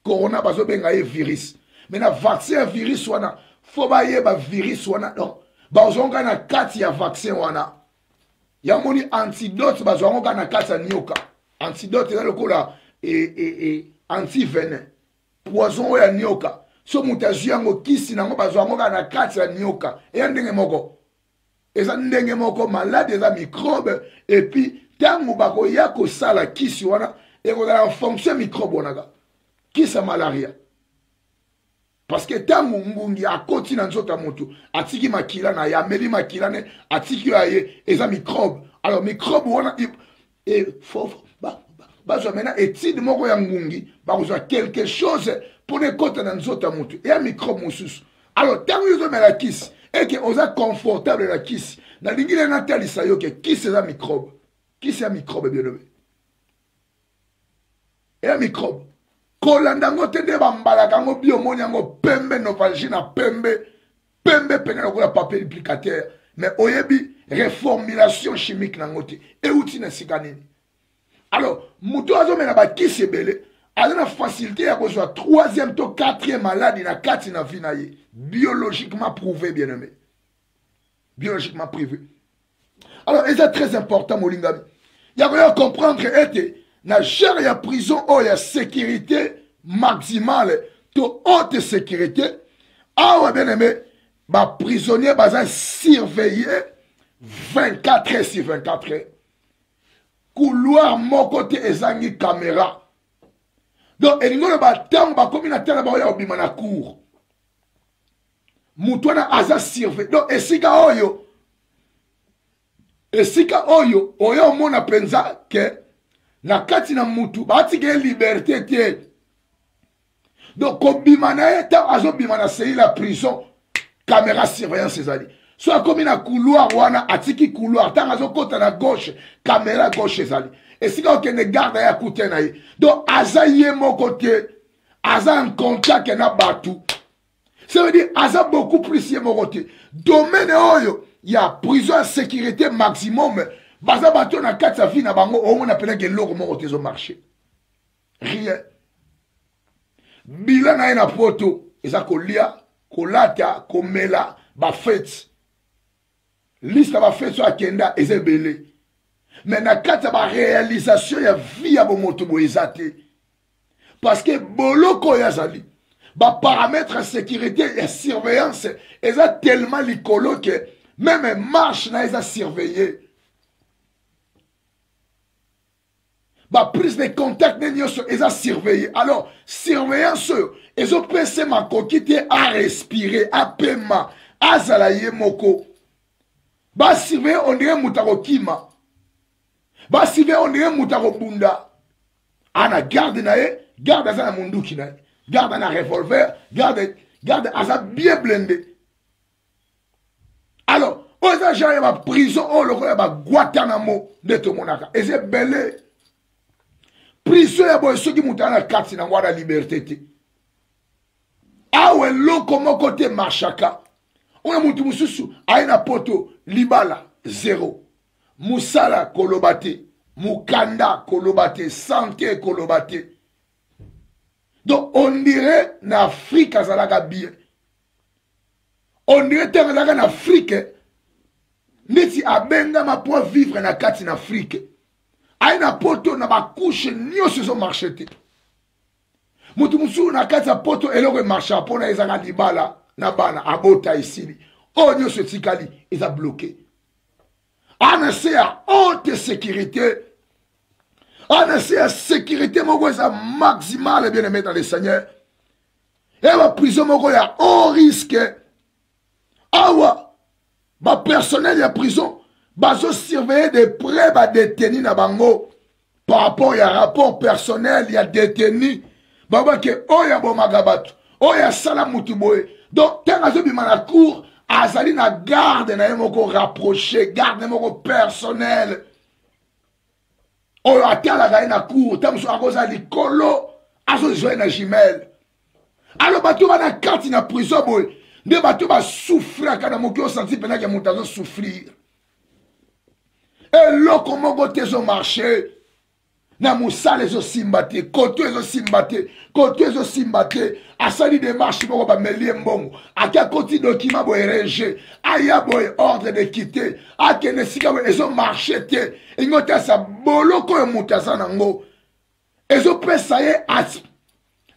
[SPEAKER 1] Corona, bazo benga virus. Mais na vaccin, virus, wana. Faut bailler ba virus wana non bazonga na kati ya vaccin wana ya moni antidote bazonga na kati ya nyoka antidote na lokola antivenin poison ya nyoka so mutazu yango kisi nango bazonga na kati ya nyoka e ndenge moko eza ndenge moko malade eza microbe et puis tango bako ya ko sala kisi wana e ko la fonction microbe wana kisa malaria. Parce que tant mungungi a continue en zota moto atiki makila na ya meli makila ne atiki aye eza microbe. Alors microbe wana et faut bazo mena étude moko ya ngungi bazo quelque chose pour ne kota na zota moto et un microbe mususu. Alors tant yo zo mela kisi et que vous êtes confortable la kisi. Na lingile na talisa yo que qui c'est un microbe? Qui c'est un microbe bien nommé? Et un microbe. Kolandango tende bambala kango biomoni yango pembe no vagina pembe pene la papier duplicateur mais oyebi reformulation chimique nangote et outil na sikanini. Alors muto azomena ba kisi ebele azana facilité ya kozwa troisième to quatrième maladie na kati na vie na ye biologiquement prouvé bien aimé. Biologiquement privé. Alors, c'est très important, Molingami. Il y a comprendre que na gère ya prison ou ya sécurité maximale, to haute sécurité, ah ouais, bien aimé, bah prisonnier bah surveillé 24 heures sur 24 heures. Couloir mon côté ezangi caméra. Donc, et nous bah tant bah comme il a tellement bah obima na cour. Mutwana aza surveillé. Donc, et si ka oyo. Esika oyo oyo mona penza ke na kati na mutu bati ke liberté te. Donc kobima na eta azo bima na sei la prison caméra surveillance ezali. Soit comme na couloir wana atiki couloir tanga azo kota na gauche caméra gauche ezali. Esika okende garde ya kute na ye. Donc aza ye moko te aza en contact na batu. Ça veut dire aza beaucoup plus ye moko te. Domaine oyo il y a prison à sécurité maximum. Baza bato na kati sa vie na bango on appelle que l'eau mo au marché. Rien. Bila na ina poto eza kolia, kolata, komela, ba fête. Liste ba fête so akenda ezebele. Mais na kati ba réalisation ya vie ya bomoto boezate. Parce que boloko ya zali ba paramètres sécurité et surveillance eza tellement likolo que même marche na eza surveillé. Ba prise de contact ne nyoso eza surveillé. Alors, surveillance ezo pese ma kokite à respirer, à paiement, à zalaye moko. Ba surveiller on dirait mutako kima. Ba surveiller on dirait mutako bunda. Ana garde na ye, garde aza na munduki na ye. Garde na revolver, garde aza bien blindé. Alors, aux agents, il y a une prison, il y a un Guantanamo de tout le monde. Et c'est belé. Prison, il y a ceux qui montent dans la carte, c'est la liberté. Ah ouais, l'eau comme côté Machaka. On a monté Moussou, Aïna Poto, Libala, 0. Moussala, Kolobate. Mukanda, Kolobate. Santé, Kolobate. Donc, on dirait, en Afrique, ça l'a bien. On dirait que en Afrique, neti abenga ma pour vivre na kati en Afrique. Aina poto na ba couche nyoso zo marchete. Mutu musu na kati poto eloko marcha pona ezanga libala na bana abota ici. O nyoso tikali eza bloqué. Ana c'est à haute sécurité. Ana c'est à sécurité moko eza maximale bien aimé dans le Seigneur. Et ma prison moko ya haut risque. Awa, ba personnel de la prison, bazo surveiller de près ba détenu na bango par rapport à rapport personnel il y a détenu baba ke oya bo magabatu oya sala mutuboy donc tangazo bima na cour azali na garde na yemoko rapproché garde moko personnel oya atala ga na cour tamso akoza likolo azo joye na jimel alors bato na carte na prison boy ne bato ba souffrir kana moki o senti pena ke mutazo souffrir et lo comment gote zo marché na musale zo simbate koto zo simbate koto zo simbate asali de marche moko ba melie mbongo akia koti document bo RG aya boy ordre de quitter akene sika bo ezo marché te ingota sa boloko e mutaza nango ezo pesa ye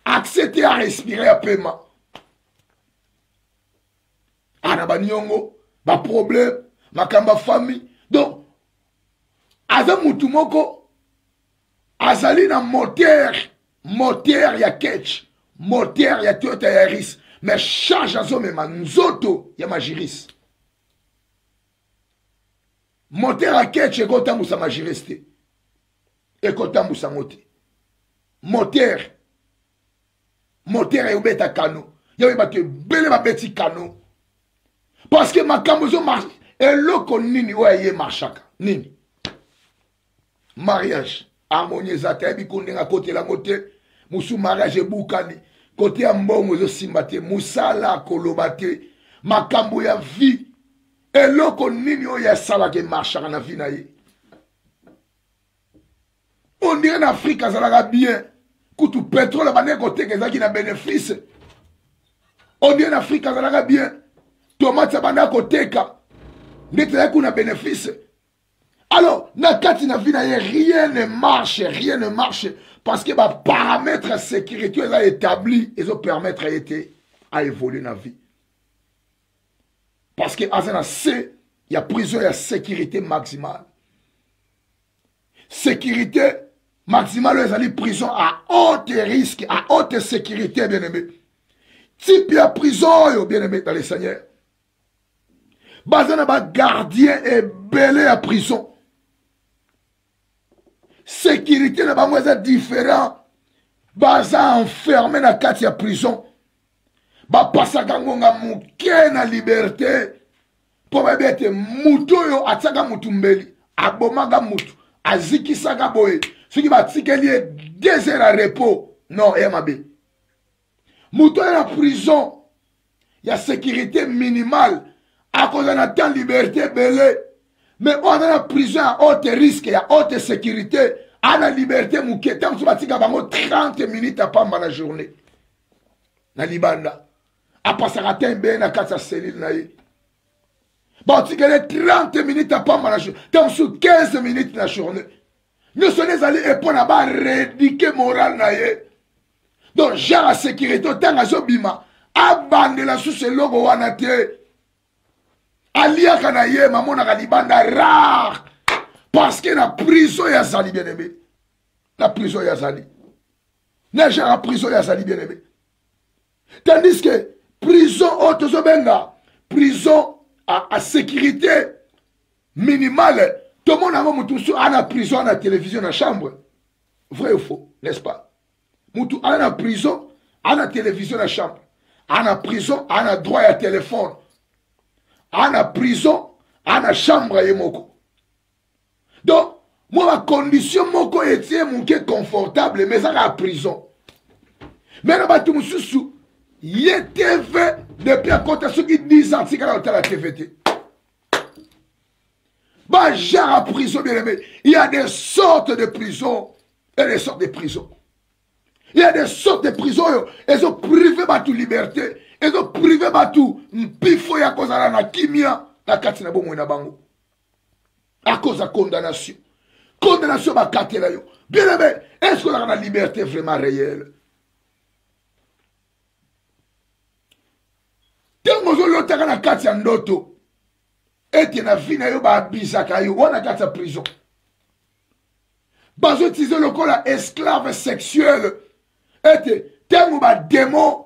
[SPEAKER 1] accepter à respirer à paiement. Ana ba nyongo, ba problème, makamba famille. Donc, aza mutu moko, azali na moteur ya ketch, moteur ya Toyota Yaris, mais charge azo mema nzoto ya Magiris. Moteur ya ketch ekota musa Magiris te. Ekota musa ngote. Moteur ya ubeta kano. Yawe bate bele ba beti kano. Parce que ma camozo marche. Et l'autre nini oye marchaka. Nini. Mariage. Harmonie zata ebi konde nga côté la moté. Musu mariage boukani. Côté ambongo zo simbate. Musala kolobate. Makambo ya vie. Et l'autre nini oye sala ke marchaka na vie na ye. On dirait en Afrique, ça va bien. Koutou pétrole, on côté que ça qui a bénéfice. On dirait en Afrique, ça va bien. Tomate, ça va côté que ça a bénéfice. Alors, dans le vie, rien ne marche, rien ne marche. Parce que les paramètres de sécurité sont établis et ils permettent à évoluer dans la vie. Parce que il y a prison, il y a sécurité maximale. Sécurité maximale, ils ont prison à haute risque, à haute sécurité, bien aimé. Type de prison, bien aimé, dans les seigneurs. Bazana ba gardien et belé à prison. Sécurité n'est pas différent. Baza enfermé dans la prison. Ba pasaka ngonga muke na liberté. Pour bébé muto yo ataka mutumbeli. Abomaga mutu. Aziki saka boye. Ce qui va tiquer 2 heures à repos. Non, MAB. Muto est en prison. Il y a sécurité minimale. À cause de notre liberté belé. Mais on est en prison à haute risque et à haute sécurité. À la liberté, moukete, on se bat 30 minutes à pas la journée. Na libanda. À passer à tembe na kasa cellule na yi. Bon, tu gagnes 30 minutes à pas la journée. T'es sous 15 minutes la journée. Nous sommes allés et pour là-bas rédiquer moral na yi. Donc, j'ai la sécurité, tant à Zobima. Abandonner la sous ce logo wanate. Alia kanaye, maman na libanda rare. Parce que la prison ya sali bien aimé. La prison ya sali. N'est-ce la prison ya sali bien aimé. Tandis que prison autosobenga, prison à sécurité minimale. Tout le monde a la prison, à la télévision, à la chambre. Vrai ou faux, n'est-ce pas? Moutou a la prison, à la télévision, à la chambre. À la prison, à la droit à téléphone. À la prison, à la chambre à Yemoko. Donc, moi, ma condition, moko était mon confortable, mais ça la prison. Mais là, tout le monde, il était fait depuis à côté de ceux qui disent ans, c'est quand on a la TVT. Bah, j'ai la prison, bien aimé. Il y a des sortes de prisons et des sortes de prisons. Il y a des sortes de prisons, elles ont privé de toute liberté, elles ont privé de tout. Pifo ya cause de la kimia, la katina bomo na bango. À cause de la condamnation. Condamnation va katé la yo. Bien aimé, est-ce qu'on a la liberté vraiment réelle? Tango zo lo taka na kati ya ndoto. Ete na vie na yo ba bisaka yo, wana kati ya prison. Bazo utilisé le col à esclave sexuel. Ete, tango ba démon,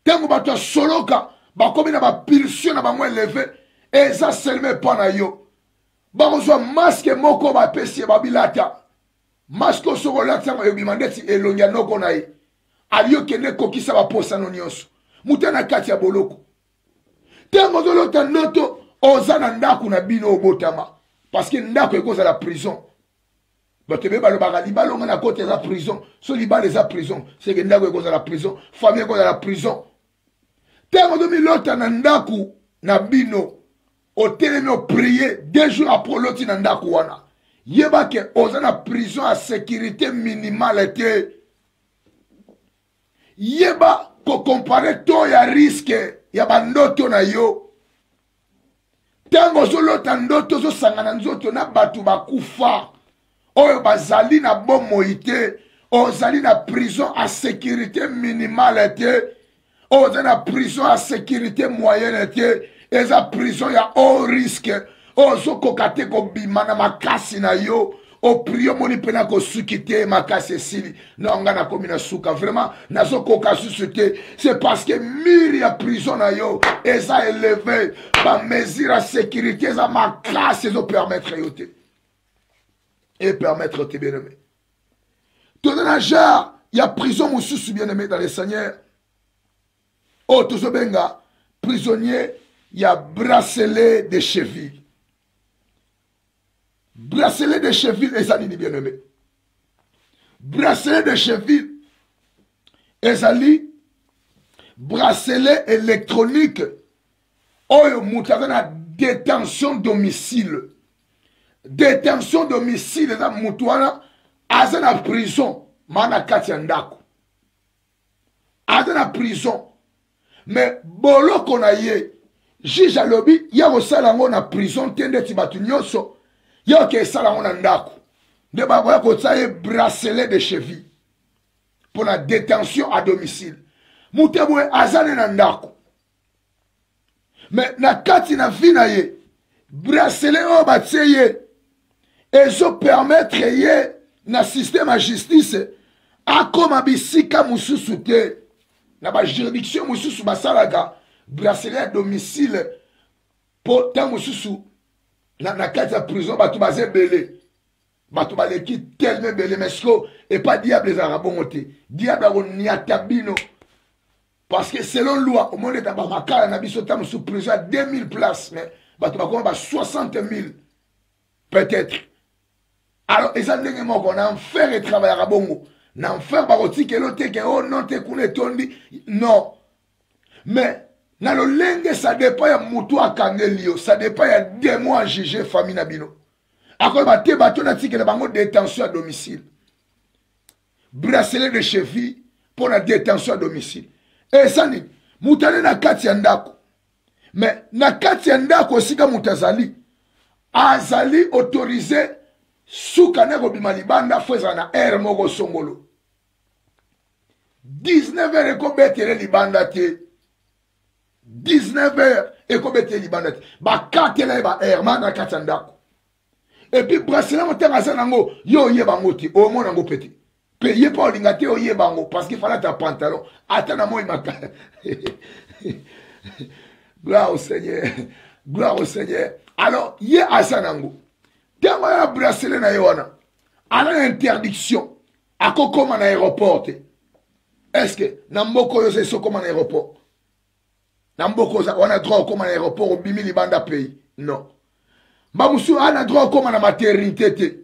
[SPEAKER 1] tango ba to soloka, ba komi na ba pulsion na ba mo élevé, et ça seulement pas na yo. Ba reçoit masque moko ba pesi ba bilata. Masque soko lata ma yo bimandeti elonya noko na ye. Aliyo kene kokisa ba posa no nyonso. Mutana kati ya boloko. Tango zo lota noto ozana ndaku na bino obotama. Parce que ndaku ekoza la prison. Batebe balo bagali balonga na côté la prison. So li bale za prison. C'est que ndaku ekoza la prison. Famille ekoza la prison. Tango zo mi lota na ndaku na bino. O telemi o prier 2 jours après loti na ndaku wana. Yeba ke ozana prison à sécurité minimale te. Yeba ko compare to ya risque ya bandoto na yo. Tango zolota ndoto zo sangana nzoto na batu bakufa. Oyo bazali na bomo ite. Ozali na prison à sécurité minimale te. Ozali na prison à sécurité moyenne te. Eza prison ya haut risque. Ozo kokate ko bimana makasi na yo. O prio moni pena ko sukite makase sili. Non nga na komina suka. Vraiment, nazo koka susute. C'est parce que miri ya prison na yo. Eza élevé. Ba mesure à sécurité. Eza makase zo permettre yo te. Et permettre te bien aimé. Tout dans la jarre, il y a prison moussous bien aimé dans les seigneurs. Oh, tout ce benga. Prisonnier il y a bracelet de cheville. Bracelet de cheville, et ça dit bien aimé. Bracelet de cheville, et ça dit bracelet électronique. Oyo moutaka na détention domicile. Détention domicile, na moutouana, aza na prison, mana kati ya ndako. Aza na prison. Mais boloko na ye, juge alobi, ya osala ngo na prison tende ti batu nyonso, ya ke sala ngo na ndako. De ba boya ko tsaye bracelet de cheville pour la détention à domicile. Moutebwe azane na ndako. Mais na kati na vie na ye, bracelet o batie ye, ezo permettre ye na système à justice akoma bisika mususu te. Na ba juridiction mususu basalaga bracelet à domicile pour ta mususu na kati ya prison batu baze belé. Batu baleki tellement belé mesko et pas diable les arabons te. Diable on niatabino. Parce que selon loi, au monde de Tabamakara, on a mis sous prison à 2000 places, mais on a 60 000, peut-être. Alors, et ça, on a enfer et travail à Bongo. On a enfer par aussi que l'autre, oh non, t'es qu'on est tondi. Non. Mais, dans le lingue, ça dépend de Moutou à Kangelio, ça dépend de 2 mois à juger famille Nabino. Après, on a dit que la détention à domicile. Bracelet de cheville pour la détention à domicile. Et ça ni mutane na kati ya ndako. Mais na kati ya ndako sika mutazali azali autorisé suka neko bimalibanda fweza na air moko songolo. 19h eko betere libanda te. 19h eko betere libanda te. Ba katela ba air man na kati ya ndako. Et puis bracelet motanga sanango yo yeba ngoti o mo nango peti. Payé pas l'ingate au yebango parce qu'il fallait ta pantalon. Attends, moi, il m'a. Gloire au Seigneur. Gloire au Seigneur. Alors, il y a Asanango. Quand on a bracelet na yoana, on a interdiction. À quoi comme un aéroport? Est-ce que Namboko yose so comme un aéroport? Namboko on a droit comme un aéroport au bimi libanda pays? Non. Mamoussou on a droit comme un maternité.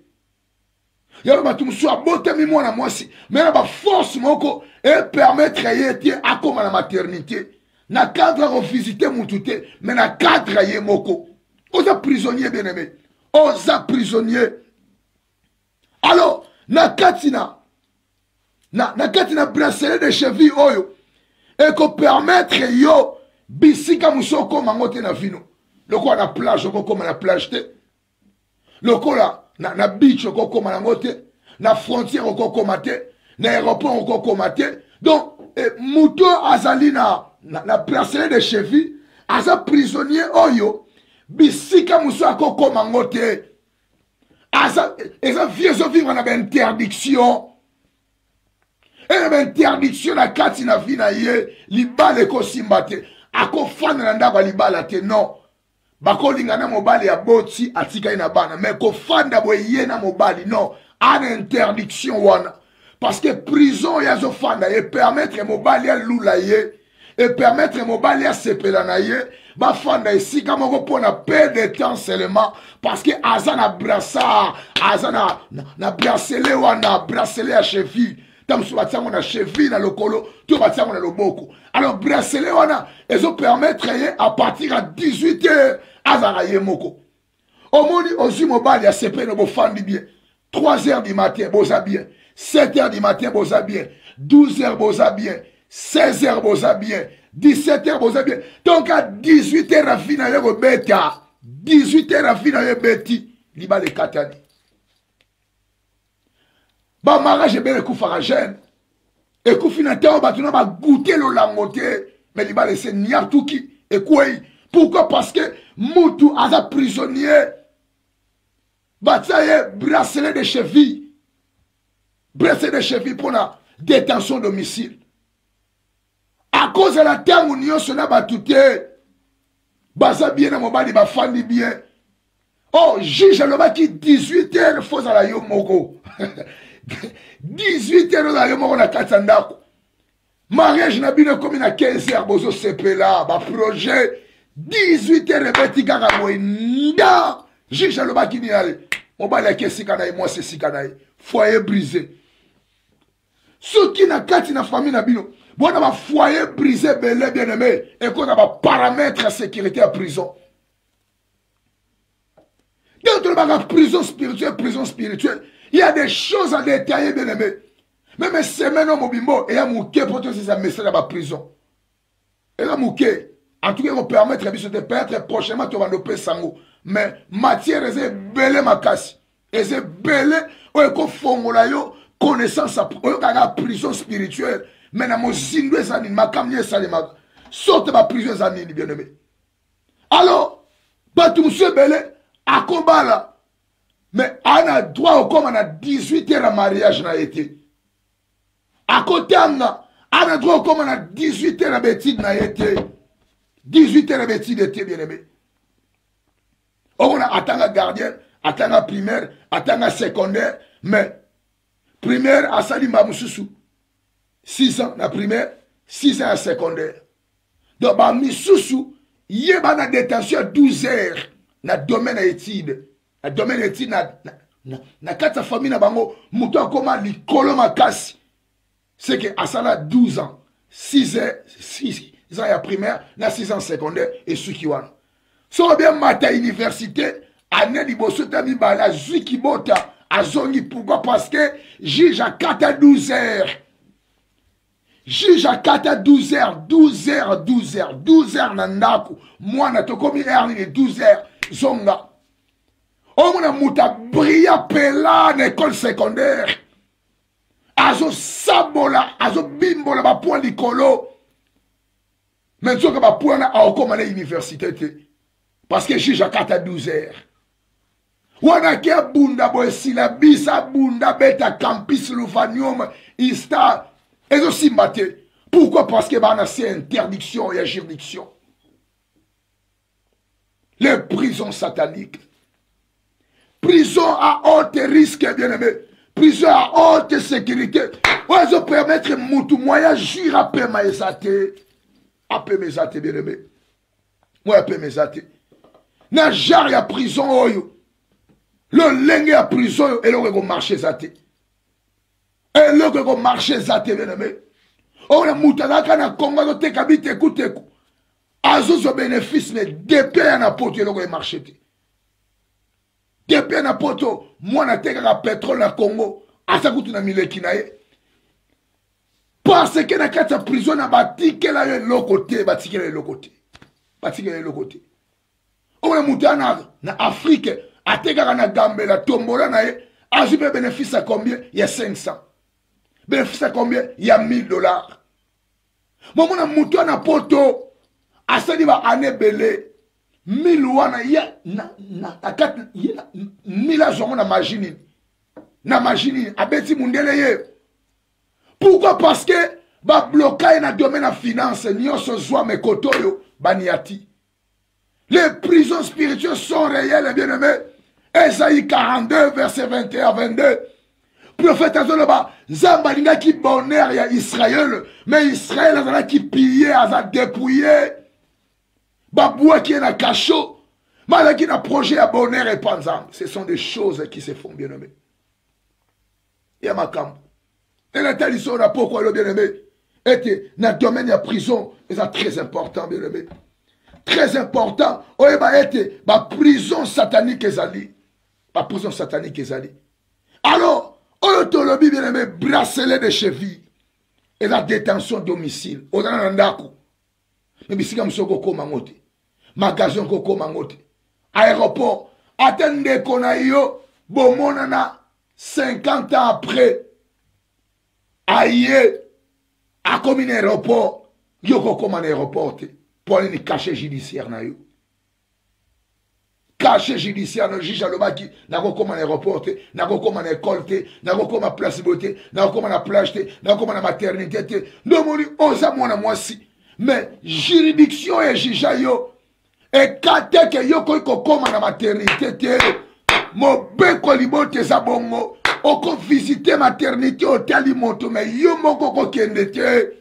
[SPEAKER 1] Y'a pas tout le monde botte mi moi na moi si mais la force moko et permettre yéti à comme la maternité na cadre visiter mon touté mais na cadre yé moko aux prisonniers bien aimé aux prisonniers alors na katina bracelet de cheville oyo et ko permettre yo bisika musoko mangote na vino le quoi na plage comme la plage te le quoi na beach oko koma na ngote na frontière oko koma te na aéroport oko koma te donc muto azali na bracelet de cheville aza prisonnier oyo bisika muso ako koma ngote aza eza viezo vivre na interdiction et na interdiction na kati na vie na ye libala eko simba te ako fana na ndaba libala te non. Bakolinga na mobali ya boti atika ina bana mais ko fanda boye na mobali non an interdiction wana parce que prison ya zo fanda et permettre mobali ya lula ye et permettre mobali ya sepela na ye ba fanda ici comme on pona peu de temps seulement parce que azana brassard azana na bracelet wana bracelet ya cheville tam so batango na cheville na lokolo to batango na loboko alors bracelet wana ezo permettre ye à partir à 18h azara ye moko omoni ozi mobali ya sepela bo fandi bien 3h du matin boza bien 7h du matin boza bien 12h boza bien 16h boza bien 17h boza bien donc à 18h la fin na yo beta 18h la fin na yo beti liba le katani ba mariage bien ekufaka jeune ekufi na temps batuna ba goûter lo langote mais liba laisser niatuki ekwei pourquoi parce que mutu aza prisonnier bataille bracelet de cheville pour la détention domicile à cause de la terre union cela batute baza bien na mobali ba fandi bien oh juge le baki 18h faut à la yo moko 18h na yo moko na katandako mariage na bino comme na 15h bozo sepela ba projet 18 heures ebeti kaka boye nda juge alobaki ni ale mobali yaki esika na ye mwasi esika na ye foyer brisé soki na kati na famille na bino bona ba foyer brisé belé bien aimé ekota ba paramètre ya sécurité ya prison donc la prison spirituelle il y a des choses à détailler bien aimé même semaine au mobimbo et à mouké pour tous ces messages à la prison et là mouké en tout cas on permettre de peut-être prochainement tu vas nous sango mais matière est belé ma casse et c'est belé ou ko fongola yo connaissance à la prison spirituelle mais na mo zindwe zanini makamye salema sorte ma prison zanini bien aimé alors pas tout monsieur belé à combat là mais on a droit au comme on a 18 heures à mariage na été à côté on a droit au comme on a 18 heures à bêtise na été 18 heures à bêtise d'été bien aimé on a atteint gardien atteint primaire atteint secondaire mais primaire à Salimba Moussou 6 ans la primaire 6 ans à secondaire donc bah Moussou il y a une détention à 12 heures na domaine étude na domaine étude na kata famille na bango muto akoma likolo makasi c'est que asala 12 ans 6 ans ya primaire na 6 ans secondaire et sukiwana so bien mata université année liboso tami bala zuki bota azongi pourquoi parce que juge à 4 à 12 heures juge à 4 à 12 heures 12 heures 12 heures 12 heures na ndaku mwana tokomi heure ni 12 heures zonga on a muta brillant pela en école secondaire azo sabola azo bimbola ba point likolo mais so ka ba point na akoma na université parce que juge à 4 à 12 heures wana ke bunda bo silabisa bunda beta campus lufanium ista ezo simbate pourquoi parce que bana c'est interdiction et juridiction les prisons sataniques prison à haute risque bien aimé prison à haute sécurité ouais je permettre mutu moyen jure à paix maïsate bien aimé moi paix maïsate na jar ya prison oyo le lenge ya prison et le marché zate et le marché zate bien aimé on a mutalaka na Congo te kabite écoute azo bénéfice mais depuis na poto le marché te depuis na poto moi na teka pétrole na Congo asa kutu na mileki na ye parce que na kata prison na batike la le côté batike le côté on a mutana na Afrique ateka na Gambela tombola na ye azu bénéfice à combien il y a 500 bénéfice à combien il y a $1000 moi na mutu na poto asali ba ane belé 1000 wana ya na akati ya 1000 azongo na machine abeti mundele ye pourquoi parce que ba bloquer na domaine na finance nyoso zwa mekotoyo baniati les prisons spirituelles sont réelles bien aimés Esaïe 42 verset 21 22 prophète azoloba nzamba linga ki bonheur ya Israël mais Israël azala ki pillé aza dépouillé baboua qui est na cachot malgré qui na projet à bonheur et panzang ce sont des choses qui se font bien aimé ya makambo et la talisson na pourquoi le bien aimé était na domaine de prison et ça très important bien aimé très important oye ba était ba prison satanique ezali ba prison satanique ezali alors oyo tolobi bien aimé bracelet de cheville et la détention domicile ozana na ndako mais bisika musoko koma ngote magasin ko koma ngote aéroport atende kona yo bomona na 50 ans après aïe a comme un aéroport yo ko koma na aéroport pour aller cacher judiciaire na yo cacher judiciaire no juge alobaki na ko koma na aéroport na ko koma na école na ko koma place beauté na ko koma na plage na ko koma na maternité no moni oza mwana mwasi mais juridiction et juge yo et quand que yo ko koma na maternité mo beko libote za bongo oko visiter maternité hôtel moto mais yo moko ko kende te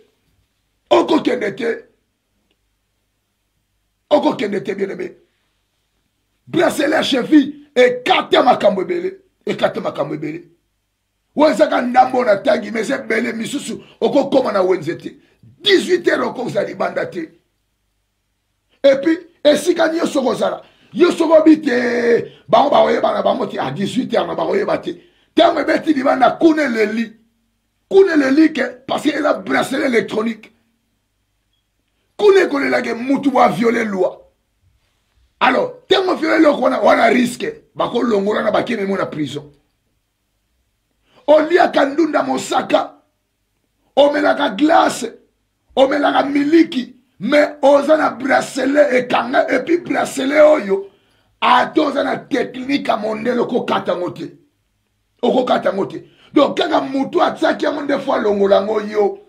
[SPEAKER 1] oko kende te Oko kende te bien aimé. Bracelet à cheville et kate makambo belé. Et kate makambo belé. Wenzaka ndambo na tangi mais c'est belé misusu oko koma na wenzete. 18 heures oko zali bandate. Et puis esika nyo soko zala. Yo soko bite bango baoye bana bango ti à 18 heures na baoye bate. Tango beti di bana kune le lit. Kune le lit parce qu'il a bracelet électronique. Kune kone la ke mutu wa violer loi. Alors, tango violer loi on a risque. Bako longola na bakeme mo na prison. Olia kandunda mosaka. Omelaka glace. Omelaka miliki. Mais ozana bracelet et kanga et puis bracelet oyo. Ato ozana technique à mondelo ko katangote. Oko katangote. Donc, quand Moutou a ça qui a des fois l'ongolango yo,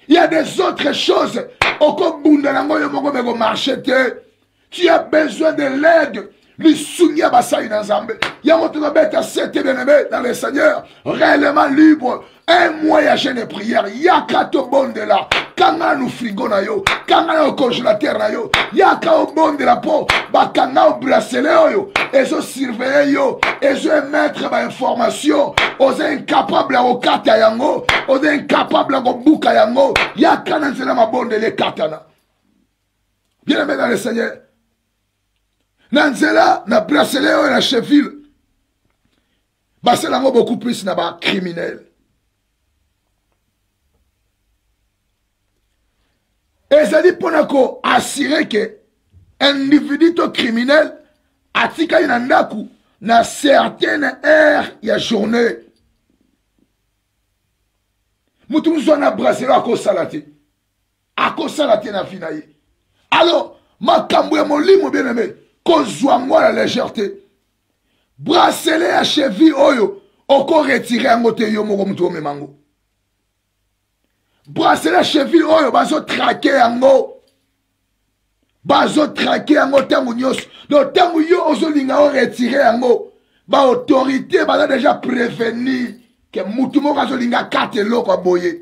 [SPEAKER 1] il y a des autres choses. Oko bundalango yo moko meko marchete. Tu as besoin de l'aide. Lui sounia basa inazambe. Il y a mon bête à 7 bien-aimé dans le Seigneur. Réellement libre. Un moyen de prière. Il y a 4 bondes là. Kanga nous frigo na yo. Kanga au congélateur na yo. Il y a 4 bondes de la peau. Ba kanga au bracelet yo. Et je surveille yo. Et je mettre ma information. Ose incapable à okata yango. Ose incapable à buka yango. Il y a kananzela ma bonde les katana. Bien-aimé dans le Seigneur. Nanzela, na bracelet ou na cheville. Bah c'est là beaucoup plus na ba criminel. Et ça dit pour nous assurer que individu criminel atika inandaku na certaines heures ya journée. Mutu mzona bracelet à cause salati. À cause salati na finaye. Alors, ma kambo molimo bien aimé. Kozwangwa la légèreté. Bracelet à cheville oyo. Oko retirer en côté yo moko mtu memango. Bracelet à cheville oyo bazo traquer yango. Bazo traquer yango tangu nyos. Donc tangu yo ozo linga o retirer yango. Ba autorité baza déjà prévenu que mutu moko azo linga katelo kwa boye.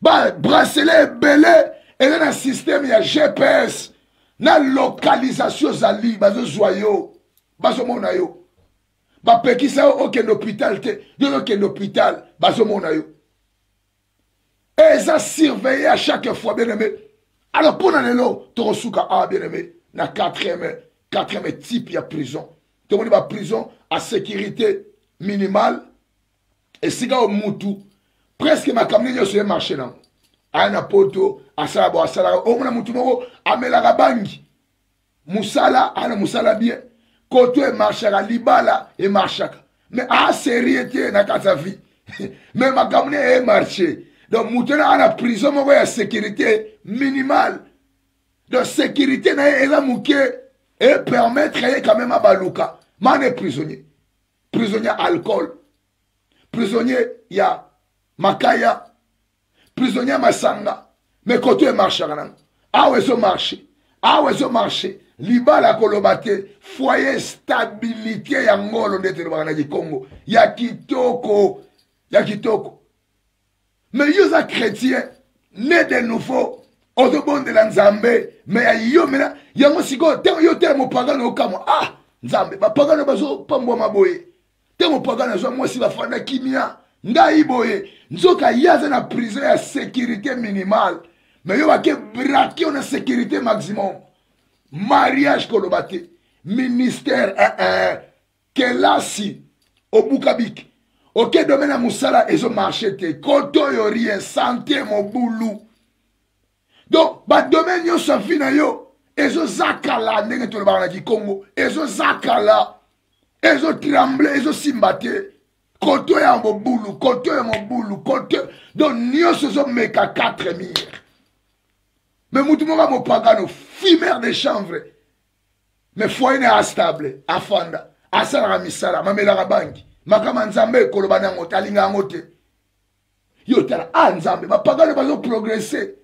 [SPEAKER 1] Ba bracelet belé et dans un système ya GPS. Na localisation zali bazo zoyo bazo mona yo ba pekisa aucun hôpital te yo aucun hôpital bazo mona yo et ça surveiller à chaque fois bien aimé. Alors pour nanelo to suka a bien aimé na quatrième type ya prison to moni ba prison à sécurité minimale et siga au mutu presque ma kamne yo sur marché nan ana poto asala bo asala o mona mutu moko amela bangi musala ana musala bien koto e marchaka libala e marchaka mais a sérieux na kata vie mais ma kamne e marché donc mutena ana prison moko ya sécurité minimale de sécurité na eza muke et permettre quand même à baluka mané prisonnier alcool prisonnier ya makaya prisonnier masanga mais koto e marchaka nan ah ouais so marché libala kolobate foyer stabilité ya ngolo ndete lobaka na Congo ya kitoko mais yoza chrétien né de nouveau ozobonde la nzambe mais yo mena yango siko te yo te mo pagano okamo ah nzambe ba pagano bazo pambwa maboye te mo pagano zo moi si ba fanda kimia ngai boye nzoka yaza na prison ya sécurité minimale mais yo ba ke braquer na sécurité maximum. Mariage kolobate, ministère kelasi obukabik. Ok domaine à musala ezo marchete, koto yo rien santé mo boulou. Donc ba domaine yo safina yo ezo zakala ndenge to ba na Congo, ezo zakala, ezo tremble, ezo simbate. Koto ya mo boulou, koto. Donc nyoso zo meka 4000. Mais moutumoka mo pagano fumeur de chanvre. Mais foyer n'est stable, afanda, asala misala, mamela banki, makama nzambe kolobana ngote alinga ngote. Yo tala nzambe, ma pagano bazo progresser.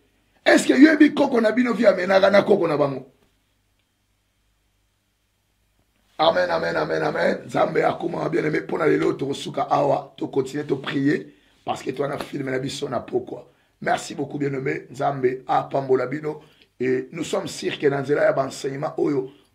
[SPEAKER 1] Est-ce que yo bi koko na bino via menaka na koko na bango? Amen. Nzambe akuma bien aimé pour aller l'autre suka awa, to continuer to prier parce que toi na filmé na biso na pourquoi. Merci beaucoup bien aimé Nzambe a pambola bino Et nous sommes sûrs que dans l'enseignement,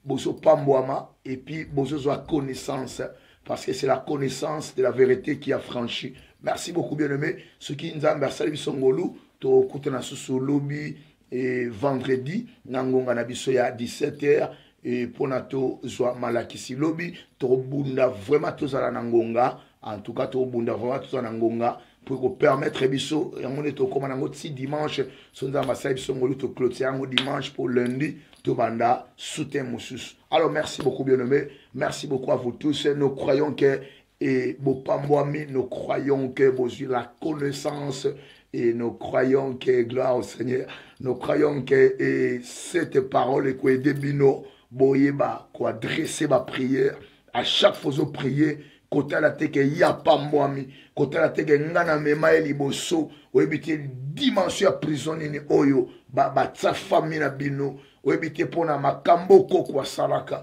[SPEAKER 1] bozo pambouama, et puis bozo a connaissance, parce que c'est la connaissance de la vérité qui a franchi. Merci beaucoup, bien-aimés. Ceux qui nous ont embrassé, ils sont golou, to écouter na sous lobby et vendredi, nangonga na biso ya 17h, et pour nato zoa malakisi lobby, to bunda vraiment tous à la nangonga, en tout cas, to bunda vraiment tous à la nangonga, pour permettre biso, et on est au commandant si dimanche, son ambassade, ils sont golou, to clôturer dimanche pour lundi, to banda, soutien moussus. Alors, merci beaucoup, bien-aimés. Merci beaucoup à vous tous. Nous croyons que, et nous croyons que vous avez la connaissance et nous croyons que, gloire au Seigneur, nous croyons que et cette parole est que Debino, Boyeba, quoi dresser ma prière, à chaque fois que vous priez, côté la teke ya pambwami, côté la teke ngana mema eliboso, ou ebite dimension prisonnier ni oyo, ba tsa famille na bino, ou ebite pona makambo koko salaka,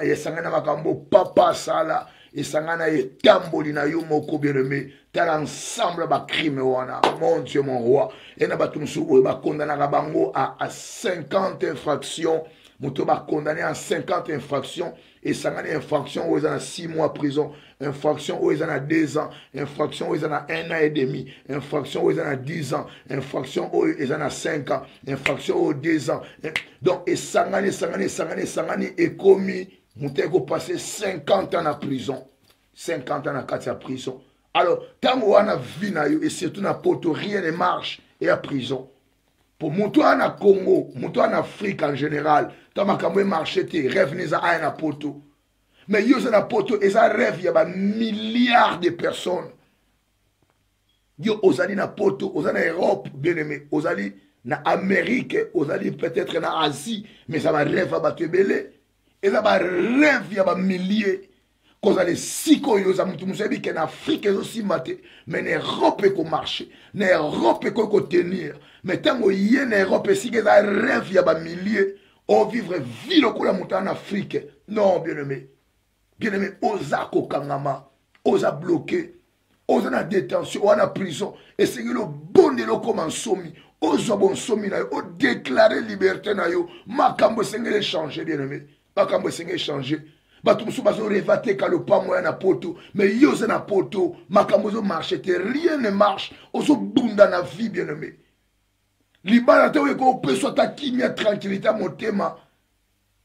[SPEAKER 1] yesangana makambo papa sala, yesangana etamboli na yo moko bien-aimé, tel ensemble ba crime wana, mon Dieu mon roi, et na batumsu ou ba condamna bango à 50 infractions, muto ba condamné à 50 infractions, et ça a une infraction où ils ont 6 mois de prison, infraction où ils ont 2 ans, infraction où ils ont 1 an et demi, infraction où ils ont 10 ans, infraction où ils ont 5 ans, infraction où 2 ans. Donc, et ça est commis, nous avons passé 50 ans en prison. 50 ans en prison. Alors, tant qu'on a vu, et surtout dans Poto, rien ne marche, et à prison. Pour Moutoua na Congo, Moutoua en Afrique en général, tant que marché, rêve n'est pas un poto. Mais il y a un poto, et ça rêve, il y a des milliards de personnes. Yo ozali na poto, ozali na Europe, bien aimé, ozali na Amérique, ozali peut-être na Asie, mais ça va rêve à battre belé. Et ça va rêve, il y a des milliers. Cause les siko yo za mutu musebi que en Afrique aussi maté mais en Europe ko marcher en Europe ko tenir mais tango yé en Europe si que ça rêve ya ba milliers on vivre vie ko la mutu en Afrique non bien-aimé oza ko kangama oza bloqué oza na détention ou na prison et c'est le bon de lo comme en somi oza bon somi na yo o déclarer liberté na yo makambo sengele changer bien-aimé makambo sengele changer Batumsu bazo revate ka le pas moyen na poto mais yo c'est na poto makambo zo marche rien ne marche ozo bunda na vie bien-aimé libala te ko peut soit ta kimia tranquillité motema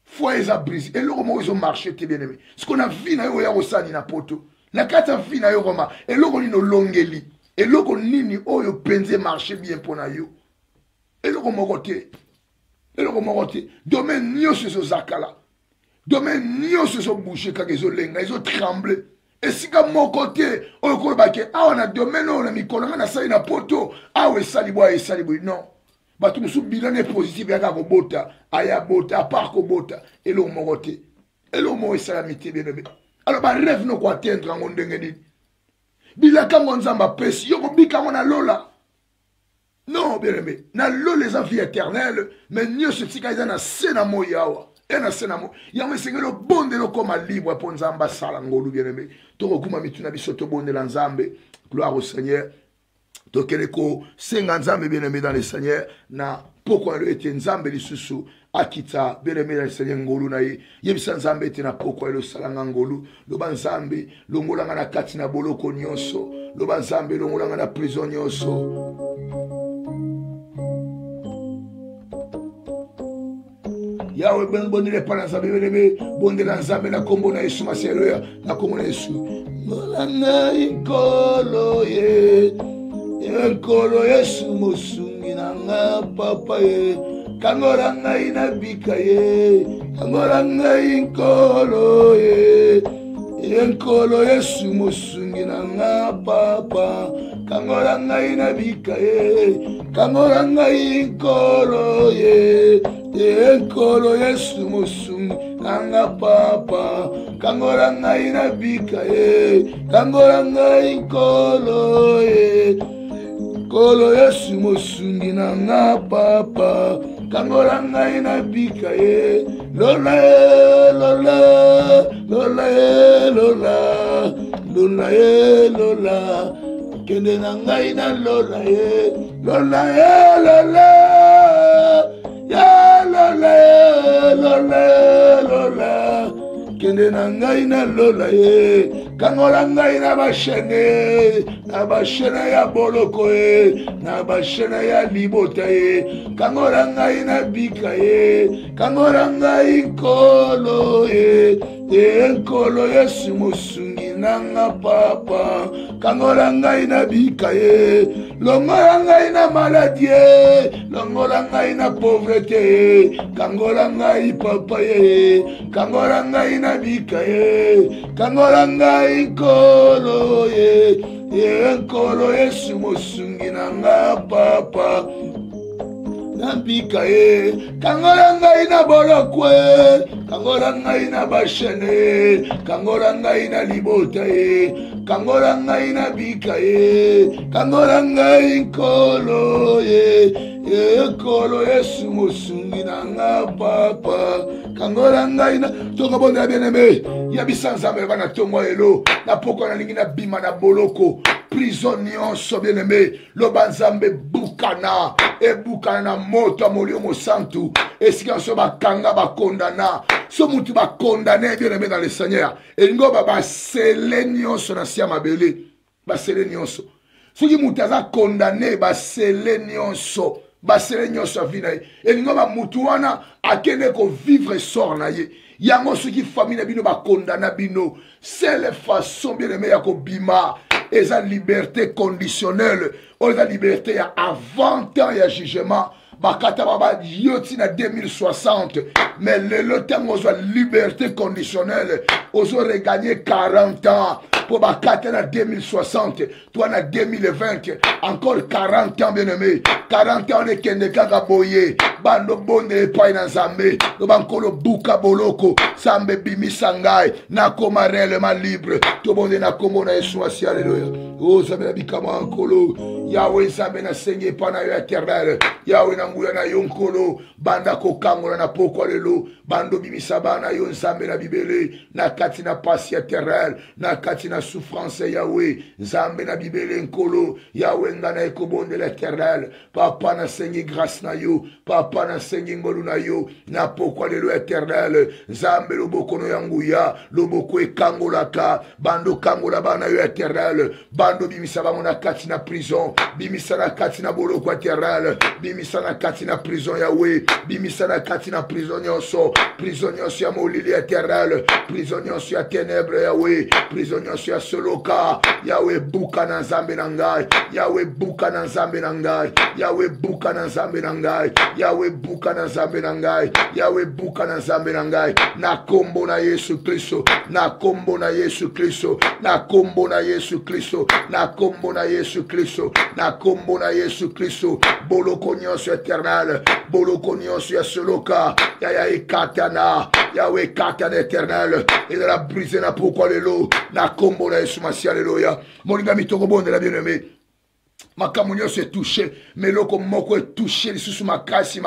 [SPEAKER 1] foi eza brise et le moment ils ont marché te bien-aimé ce qu'on a vu na yo ya osani na poto na kata vie na yo roma et le no longeli et le nini oyo penze marché bien pour na yo et le mokote domaine nyo ce zakala domaine nyo se sont bouchés quand ils ont lenga ils ont tremblé et si comme mon côté on ko ba ke on a domaine on a mikolo na sa ina poto we salibo non ba tout sou bilan est positif ya ko bota aya bota à part ko bota et le mon côté et le mo salamité bien aimé alors ba rêve no ko atteindre en ndenge ni bila kango nzamba pesi yo ko bika na lola non bien aimé na lola les vie éternelle mais nyo se tika na sena moyawa il y a un seigneur bon de l'okoma libre pour nzamba sala ngolu bien-aimé toko kuma mituna bisoto bon de l'anzambe gloire au Seigneur tokeleko senga nzambe bien-aimé dans le Seigneur na pourquoi le était nzambe lisusu akita bien-aimé dans le Seigneur ngolu na yebisa nzambe ete na pourquoi le salanga ngolu lo banzambe longolanga na kati na boloko nyonso lo banzambe longolanga na prison nyonso. Yahweh ben bonne parents bébé bonne l'ensemble na kombo na Yesu maselo na kombo na Yesu molanga ikolo Yesu musungi na papa ye kangoranga ina bika ye kangoranga ikolo Yesu musungi na papa kangoranga ina bika ye kangoranga ikolo Enkolo Yesu musungi nanga papa kangoranga inabika kangoranga inkolo kolo Yesu musungi nanga papa kangoranga inabika lola kende nanga ina lola lola, lola, lola. Kende na ngai na lola ye. Kangola ngai na bashene ya boloko ye. Na bashene ya libota ye. Kangola ngai na bika ye. Kangola ngai nkolo ye. Nkolo Yesu musungi nanga papa. Kangola ngai na bika ye. Longola ngai na maladie. Longola ngai na pauvreté. Kangola ngai papa ye. Kangola ngai na bika ye. Kangola ngai nkolo ye. Nkolo Yesu musungi nanga papa. Nambika ye, kangola ngai na bolokwe, kangola ngai na bashene, kangola ngai na libota ye, kangola ngai na bika ye, kangola ngai nkolo ye, nkolo Yesu musungi nanga papa, kangola ngai na tonga bonde ya bien-aimé, ya bisanza meba na tongo elo, na poko na lingi na bima na boloko, prison nyonso bien-aimé, lobanzambe bukana, e bukana na moto amolio mosantu, esika so bakanga bakondana, so mutu bakondane bien-aimé dans le Seigneur, et ngo basele nyonso na siya mabele, basele nyonso, soki mutu aza condamné basele nyonso, basele nyonso avina ye, et ngo ba mutu wana akende ko vivre sort na ye, yango soki famille na bino bakondana bino, c'est la façon bien-aimé ya ko bima. Et sa liberté conditionnelle, ou la liberté avant temps et jugement, bakata baba yoti na 2060, mais le temps où la liberté conditionnelle, où on regagner 40 ans, pour bakata na 2060, toi na 2020, encore 40 ans bien aimé, 40 ans de kendeka boye, bando bonde pa na zambe, no bankolo buka boloko, sambe bimi sangai, na koma réellement libre, to bonde na komo na Yesu asi alléluia. Oh zambe na bikama ankolo, Yahweh zambe na senge pa na yo éternel, Yahweh na nguya na yonkolo, banda ko kangola na poko lelo, bando bimi sabana yo zambe na bibele, na kati na pasi éternel, na kati na souffrance Yahweh, zambe na bibele nkolo, Yahweh ngana ekobonde l'éternel, papa na senge grâce na yo, papa na sengi ngolu na yo, na poko lelo éternel, zambe loboko no yanguya, loboko ekangolaka, bando kangola bana yo éternel, bando bimisa bango na kati na prison, bimisa na kati na boloko éternel, bimisa na kati na prison Yahweh, bimisa na kati na prison nyonso ya molili éternel, prison nyonso ya ténèbres Yahweh, prison nyonso ya soloka, Yahweh buka na nzambe na ngai, Yahweh buka na nzambe na ngai, Yahweh buka na nzambe na ngai, Yahweh buka na nzambe na ngai, Yahweh buka na nzambe na ngai, na kombo na Yesu Kristo, na kombo na Yesu Kristo, na kombo na Yesu Kristo, na kombo na Yesu Kristo, na kombo na Yesu Kristo, boloko nyonso éternel, boloko nyonso ya soloka, ya ekatana, Yahweh katana éternel, et de la briser na pourquoi lelo, na kombo na Yesu Masi alléluia, molinga mitoko bonde la bien-aimé. Makambo nyonso est touché, mais loko moko est touché, lisusu makasi,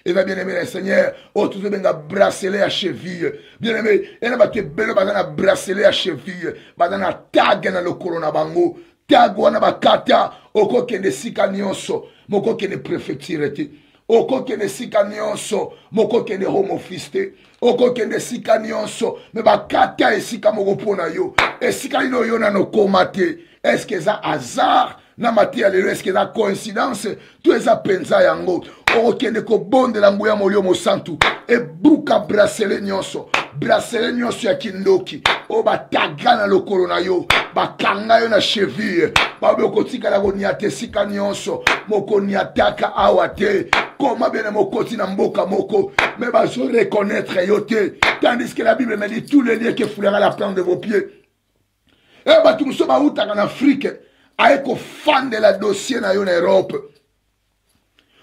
[SPEAKER 1] et va bien aimer le Seigneur, oh tout le monde a bracelet à cheville, bien aimé, et n'a pas été belle, bazana bracelet à cheville, bazana tag na le corona bango, tag wana bakata, oko kende sika nyonso, moko kende préfecture te, oko kende sika nyonso, moko kende home office te, oko kende sika nyonso, me bakata esika moko pona yo, esika ino yo na no komate, est-ce que ça hasard? Na mati alelo eske na coïncidence tu eza penza yango okende ko bonde la nguya molio mosantu e buka bracelet nyonso ya kindoki o batagana lokolo na yo bakanga yo na cheville babe kotika la koniate sika nyonso moko niataka awate koma bene mokoti na mboka moko mais ba se reconnaître yo te tandis que la Bible me dit tous les lieux que foulera la plante de vos pieds et ba tu so ba utaka en Afrique aeko fan de la dossier na yo na Europe.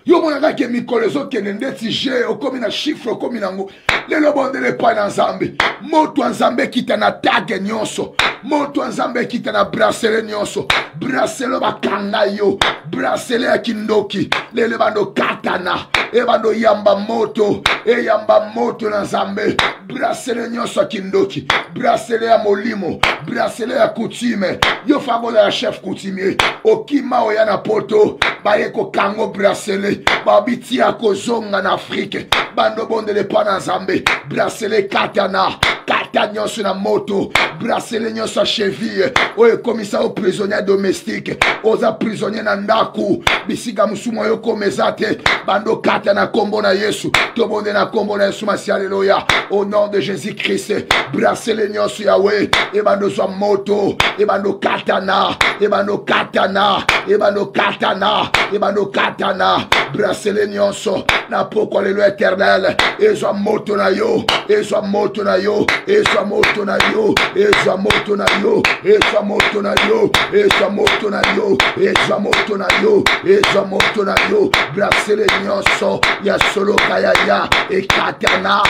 [SPEAKER 1] Yo monaka ke mikolo zo kende ndeti je okomi na chiffre okomi nango. Lelo bonde le pa na Nzambe. Moto Nzambe kita na tag nyonso. Moto Nzambe kita na bracelet nyonso. Bracelet bakanga yo. Bracelet ya kindoki. Lele bando katana. E bando yamba moto. E yamba moto na Nzambe. Bracelet nyonso kindoki. Bracelet ya molimo. Bracelet ya coutume. Yo fagola ya chef coutumier. Okima oya na poto. Baye ko kango bracelet. Babiti ya kozonga na Afrique. bando bondele pana nzambe bracelet katana kata nyonso na moto bracelet nyonso ya cheville oyo ekomisa o prisonnier domestique oza prisonnier na ndaku bisika mosumu oyo komeza te bando kata na kombo na Yesu tobonde na kombo na Yesu masi alléluia au nom de Jésus-Christ bracelet nyonso yawe ebando zwa moto ebando katana ebando katana ebando katana ebando katana bracelet nyonso na poko lelo éternel ezwa moto na yo ezwa moto na yo ezwa moto na yo ezwa moto na yo ezwa moto na yo ezwa moto na yo ezwa moto na yo ezwa moto na yo bracelet nyonso ya solo kayaya ekatana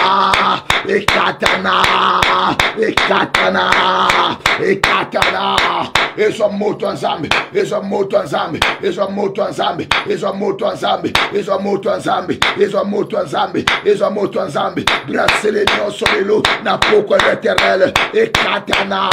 [SPEAKER 1] ekatana ekatana ekatana ezwa moto nzambe ezwa moto nzambe ezwa moto nzambe ezwa moto nzambe ezwa moto nzambe ezwa moto nzambe ezwa moto nzambe bracelet nyonso lelo na poko l'éternel ekatana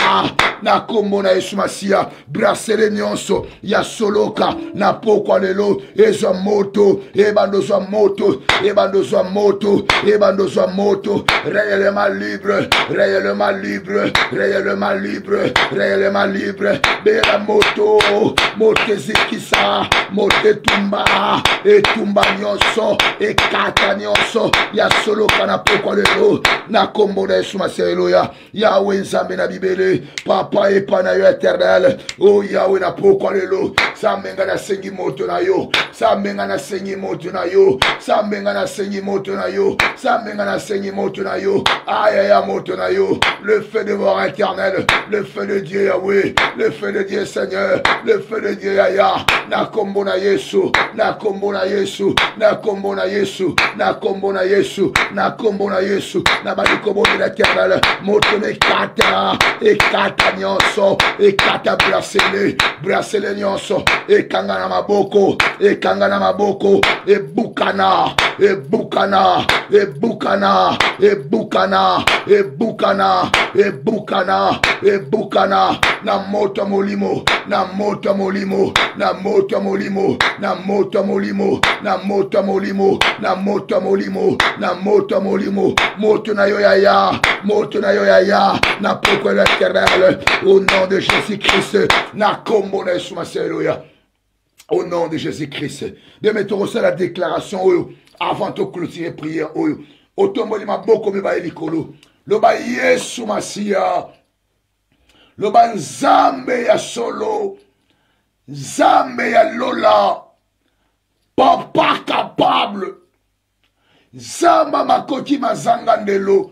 [SPEAKER 1] na kombo na Yesu Masia bracelet nyonso ya soloka na poko lelo ezwa moto ebandozwa moto ebandozwa moto ebandozwa moto réellement libre réellement libre réellement libre réellement libre bela moto moto zikisa moto tumba etumba nyonso ekata nyonso ya soloka na poko lelo na kombo na Yesu Masia haleluya Yahweh nzambe na bibele papa epana yo éternel o Yahweh na poko lelo samenga na sengi moto na yo samenga na sengi moto na yo samenga na sengi moto na yo samenga na sengi moto na yo aya ya moto na yo le feu de mort éternel le feu de Dieu Yahweh le feu de Dieu Seigneur le feu de Dieu Yaya na kombo na Yesu na kombo na Yesu na kombo na Yesu na kombo na Yesu na kombo na Yesu na balikobo de l'éternel moto ne kata ekata nyonso ekata bracelet nyonso ekanga na maboko ekanga na maboko ebukana ebukana ebukana ebukana ebukana ebukana ebukana na moto molimo na moto molimo na moto molimo na moto molimo na moto molimo na moto molimo na moto molimo moto na yo yaya moto na yo yaya na poko l'éternel au nom de Jésus-Christ na kombo na Yesu Masia haleluya au nom de Jésus-Christ de mettre la déclaration avant de clôturer prière otomboli maboko meba elikolo loba Yesu Masia loba nzambe ya solo nzambe ya lola papa capable nzamba makoki mazanga ndelo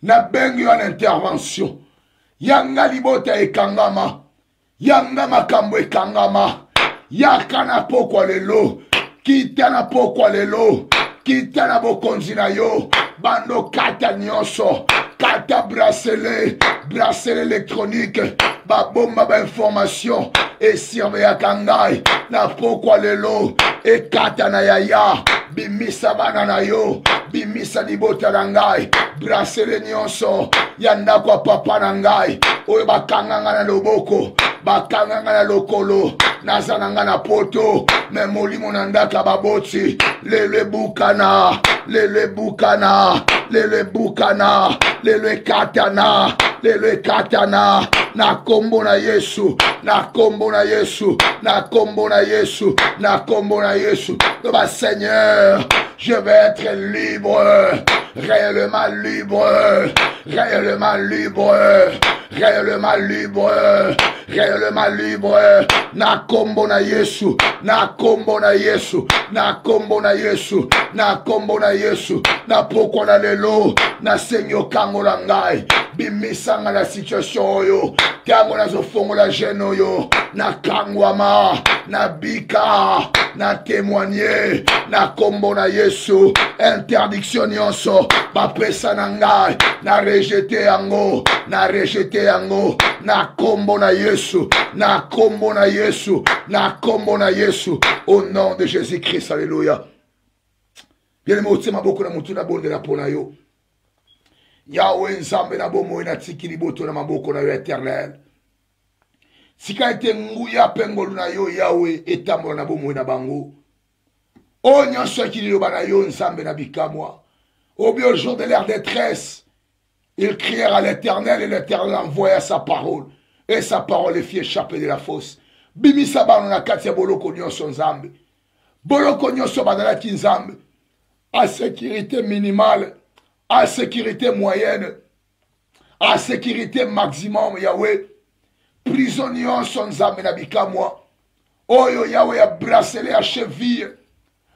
[SPEAKER 1] na bengi yo na intervention yanga libota ekangama yanga makambo ekangama yaka na pokwa lelo kita na pokwa lelo kita na bokonzi na yo bando kata nyonso kata bracelet électronique babomba ba information esirve ya kangai na pokwa lelo ekata na yaya bimisa bana na yo bimisa libota na ngai bracelet nyonso ya ndako ya papa na ngai oyo bakanganga na loboko bakanganga na lokolo nazananga na poto me molimo na ndaka baboti lelo ebukana lelo ebukana lelo ebukana lelo ekatana lelo ekatana na kombo na Yesu na kombo na Yesu na kombo na Yesu na kombo na Yesu loba Seigneur je vais être libre réellement libre réellement libre réellement libre réellement libre na kombo na Yesu na kombo na Yesu na kombo na Yesu na kombo na Yesu na poko na lelo na senyo kango na ngai bimisanga na situation oyo tango nazofongola jeune oyo na kangwama na bika na témoigner na kombo na Yesu interdiction nyonso bapesa na ngai na rejeter yango na kombo na Yesu na kombo na Yesu na kombo na Yesu au nom de Jésus-Christ alléluia bien aimé otsema boko na mutu na bonde na pona yo Yahweh nzambe na bomo na tikili boto na maboko na yo éternel sika ete nguya pengolu na yo Yahweh etambola na bomo na bango o nyonso ekili loba na yo nzambe na bikamwa Au mieux le jour de leur détresse, ils crièrent à l'Éternel et l'Éternel envoya sa parole. Et sa parole les fit échapper de la fosse. Bimisa bano na kati ya boloko nyonso nzambe. Boloko nyonso bazalaki nzambe. À sécurité minimale, à sécurité moyenne, à sécurité maximum, Yahweh. Prison nyonso nzambe na bikamwa. Oyo Yahweh a bracelet à cheville.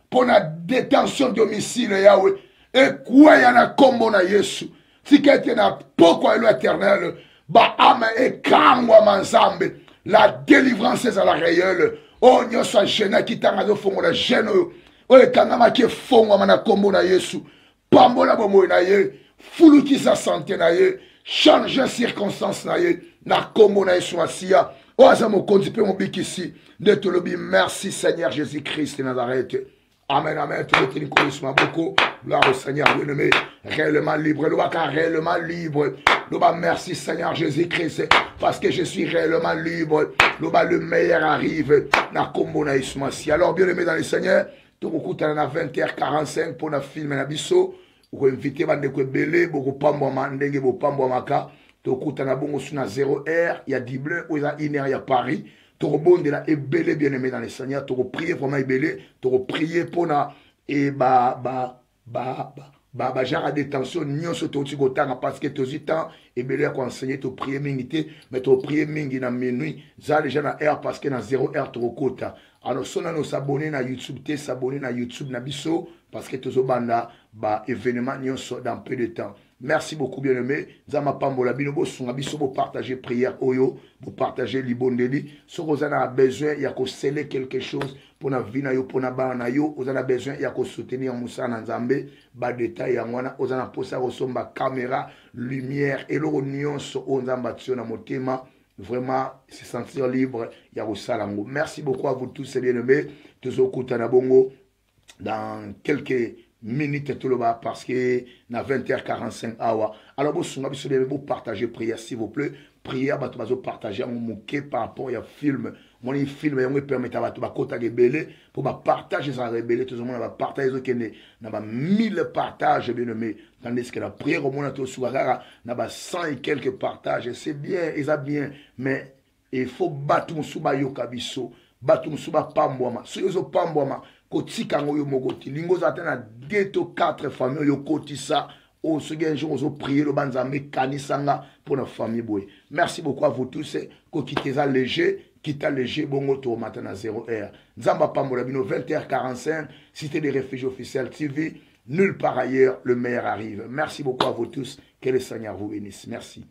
[SPEAKER 1] Pour la détention domicile, Yahweh. Et quoi y en a kombo na Yesu. Si quelqu'un n'a pas quoi l'éternel. Ba ame e kangwa manzambe. La délivrance est à la réelle. Oh, nyo sa jena ki tanga do fongo la jeno. Oh, e kangama ki fongo mana kombo na Yesu. Pambo la bomo na ye. Fulu ki sa santé na ye. Change circonstance na ye. Na kombo na Yesu asiya. Oh, azamo kondipe mon bikisi. De te lobi, merci Seigneur Jésus-Christ de Nazareth. Amen, amen. Tout le téléconisme beaucoup. Gloire au Seigneur bien-aimé. Réellement libre. Le bas réellement libre. Le bas merci Seigneur Jésus-Christ. Parce que je suis réellement libre. Le bas le meilleur arrive. Na kombo na ismasi. Alors bien-aimé dans le Seigneur. Tout beaucoup t'en a 20h45 pour na film na biso. Vous invitez bande ko belé. Beaucoup pambo mandenge. Beaucoup pambo maka. Tout beaucoup t'en a bongo sous na 0h. Il y a 10 bleus. Il y a 1h. Il y a Paris. Tu de la ébélé bien-aimé dans les Seigneurs, tu prier vraiment ébélé, tu prier pour na et genre détention nyon so to tiko parce que tu temps ébélé à enseigner tu prier mingité mais tu prier mingi na minuit za déjà na heure parce que na 0 heure tu kota. Alors sona no s'abonner na YouTube te s'abonner na YouTube na biso parce que tu zo banda ba événement nyon so dans peu de temps. Merci beaucoup, bien-aimé. Zama Pambola, binobo, sunga biso, vous partagez prière, oyo, vous partagez libondeli. Si vous en avez besoin, il y a qu'à sceller quelque chose pour la vie, pour la bana, vous en avez besoin, il y a qu'à soutenir Moussa Nzambe, bas détail, vous en avez posé à caméra, lumière, et l'union sur Onzamba, sur la motema. Vraiment, se sentir libre, il y a aussi salango. Merci beaucoup à vous tous, bien-aimés. Tous au Koutanabongo, dans quelques minutes tout le bas parce que na 20h45 awa. Alors vous partagez prière s'il vous plaît. Prière vous partager mon moqué par rapport à film. Mon film me permet à ba kota gebele pour partager ça rebelle tout le monde va partager que na 1000 partages bien aimé tandis que la prière au monde tout soirara na 100 et quelques partages c'est bien et ça bien mais il faut battre mon suba yoka biso battre mon suba pambwama so yozo pambwama kotika ngoyo mogoti lingo za tena 2 to 4 familles yo kotisa au second jour on prier le banzambe kanisanga pour la famille boy. Merci beaucoup à vous tous ko kiteza léger kita léger bongo to matin à 0h. Nzamba pambola bino 20h45 cité des réfugiés officiels TV nulle part ailleurs le meilleur arrive. Merci beaucoup à vous tous, que le Seigneur vous bénisse. Merci.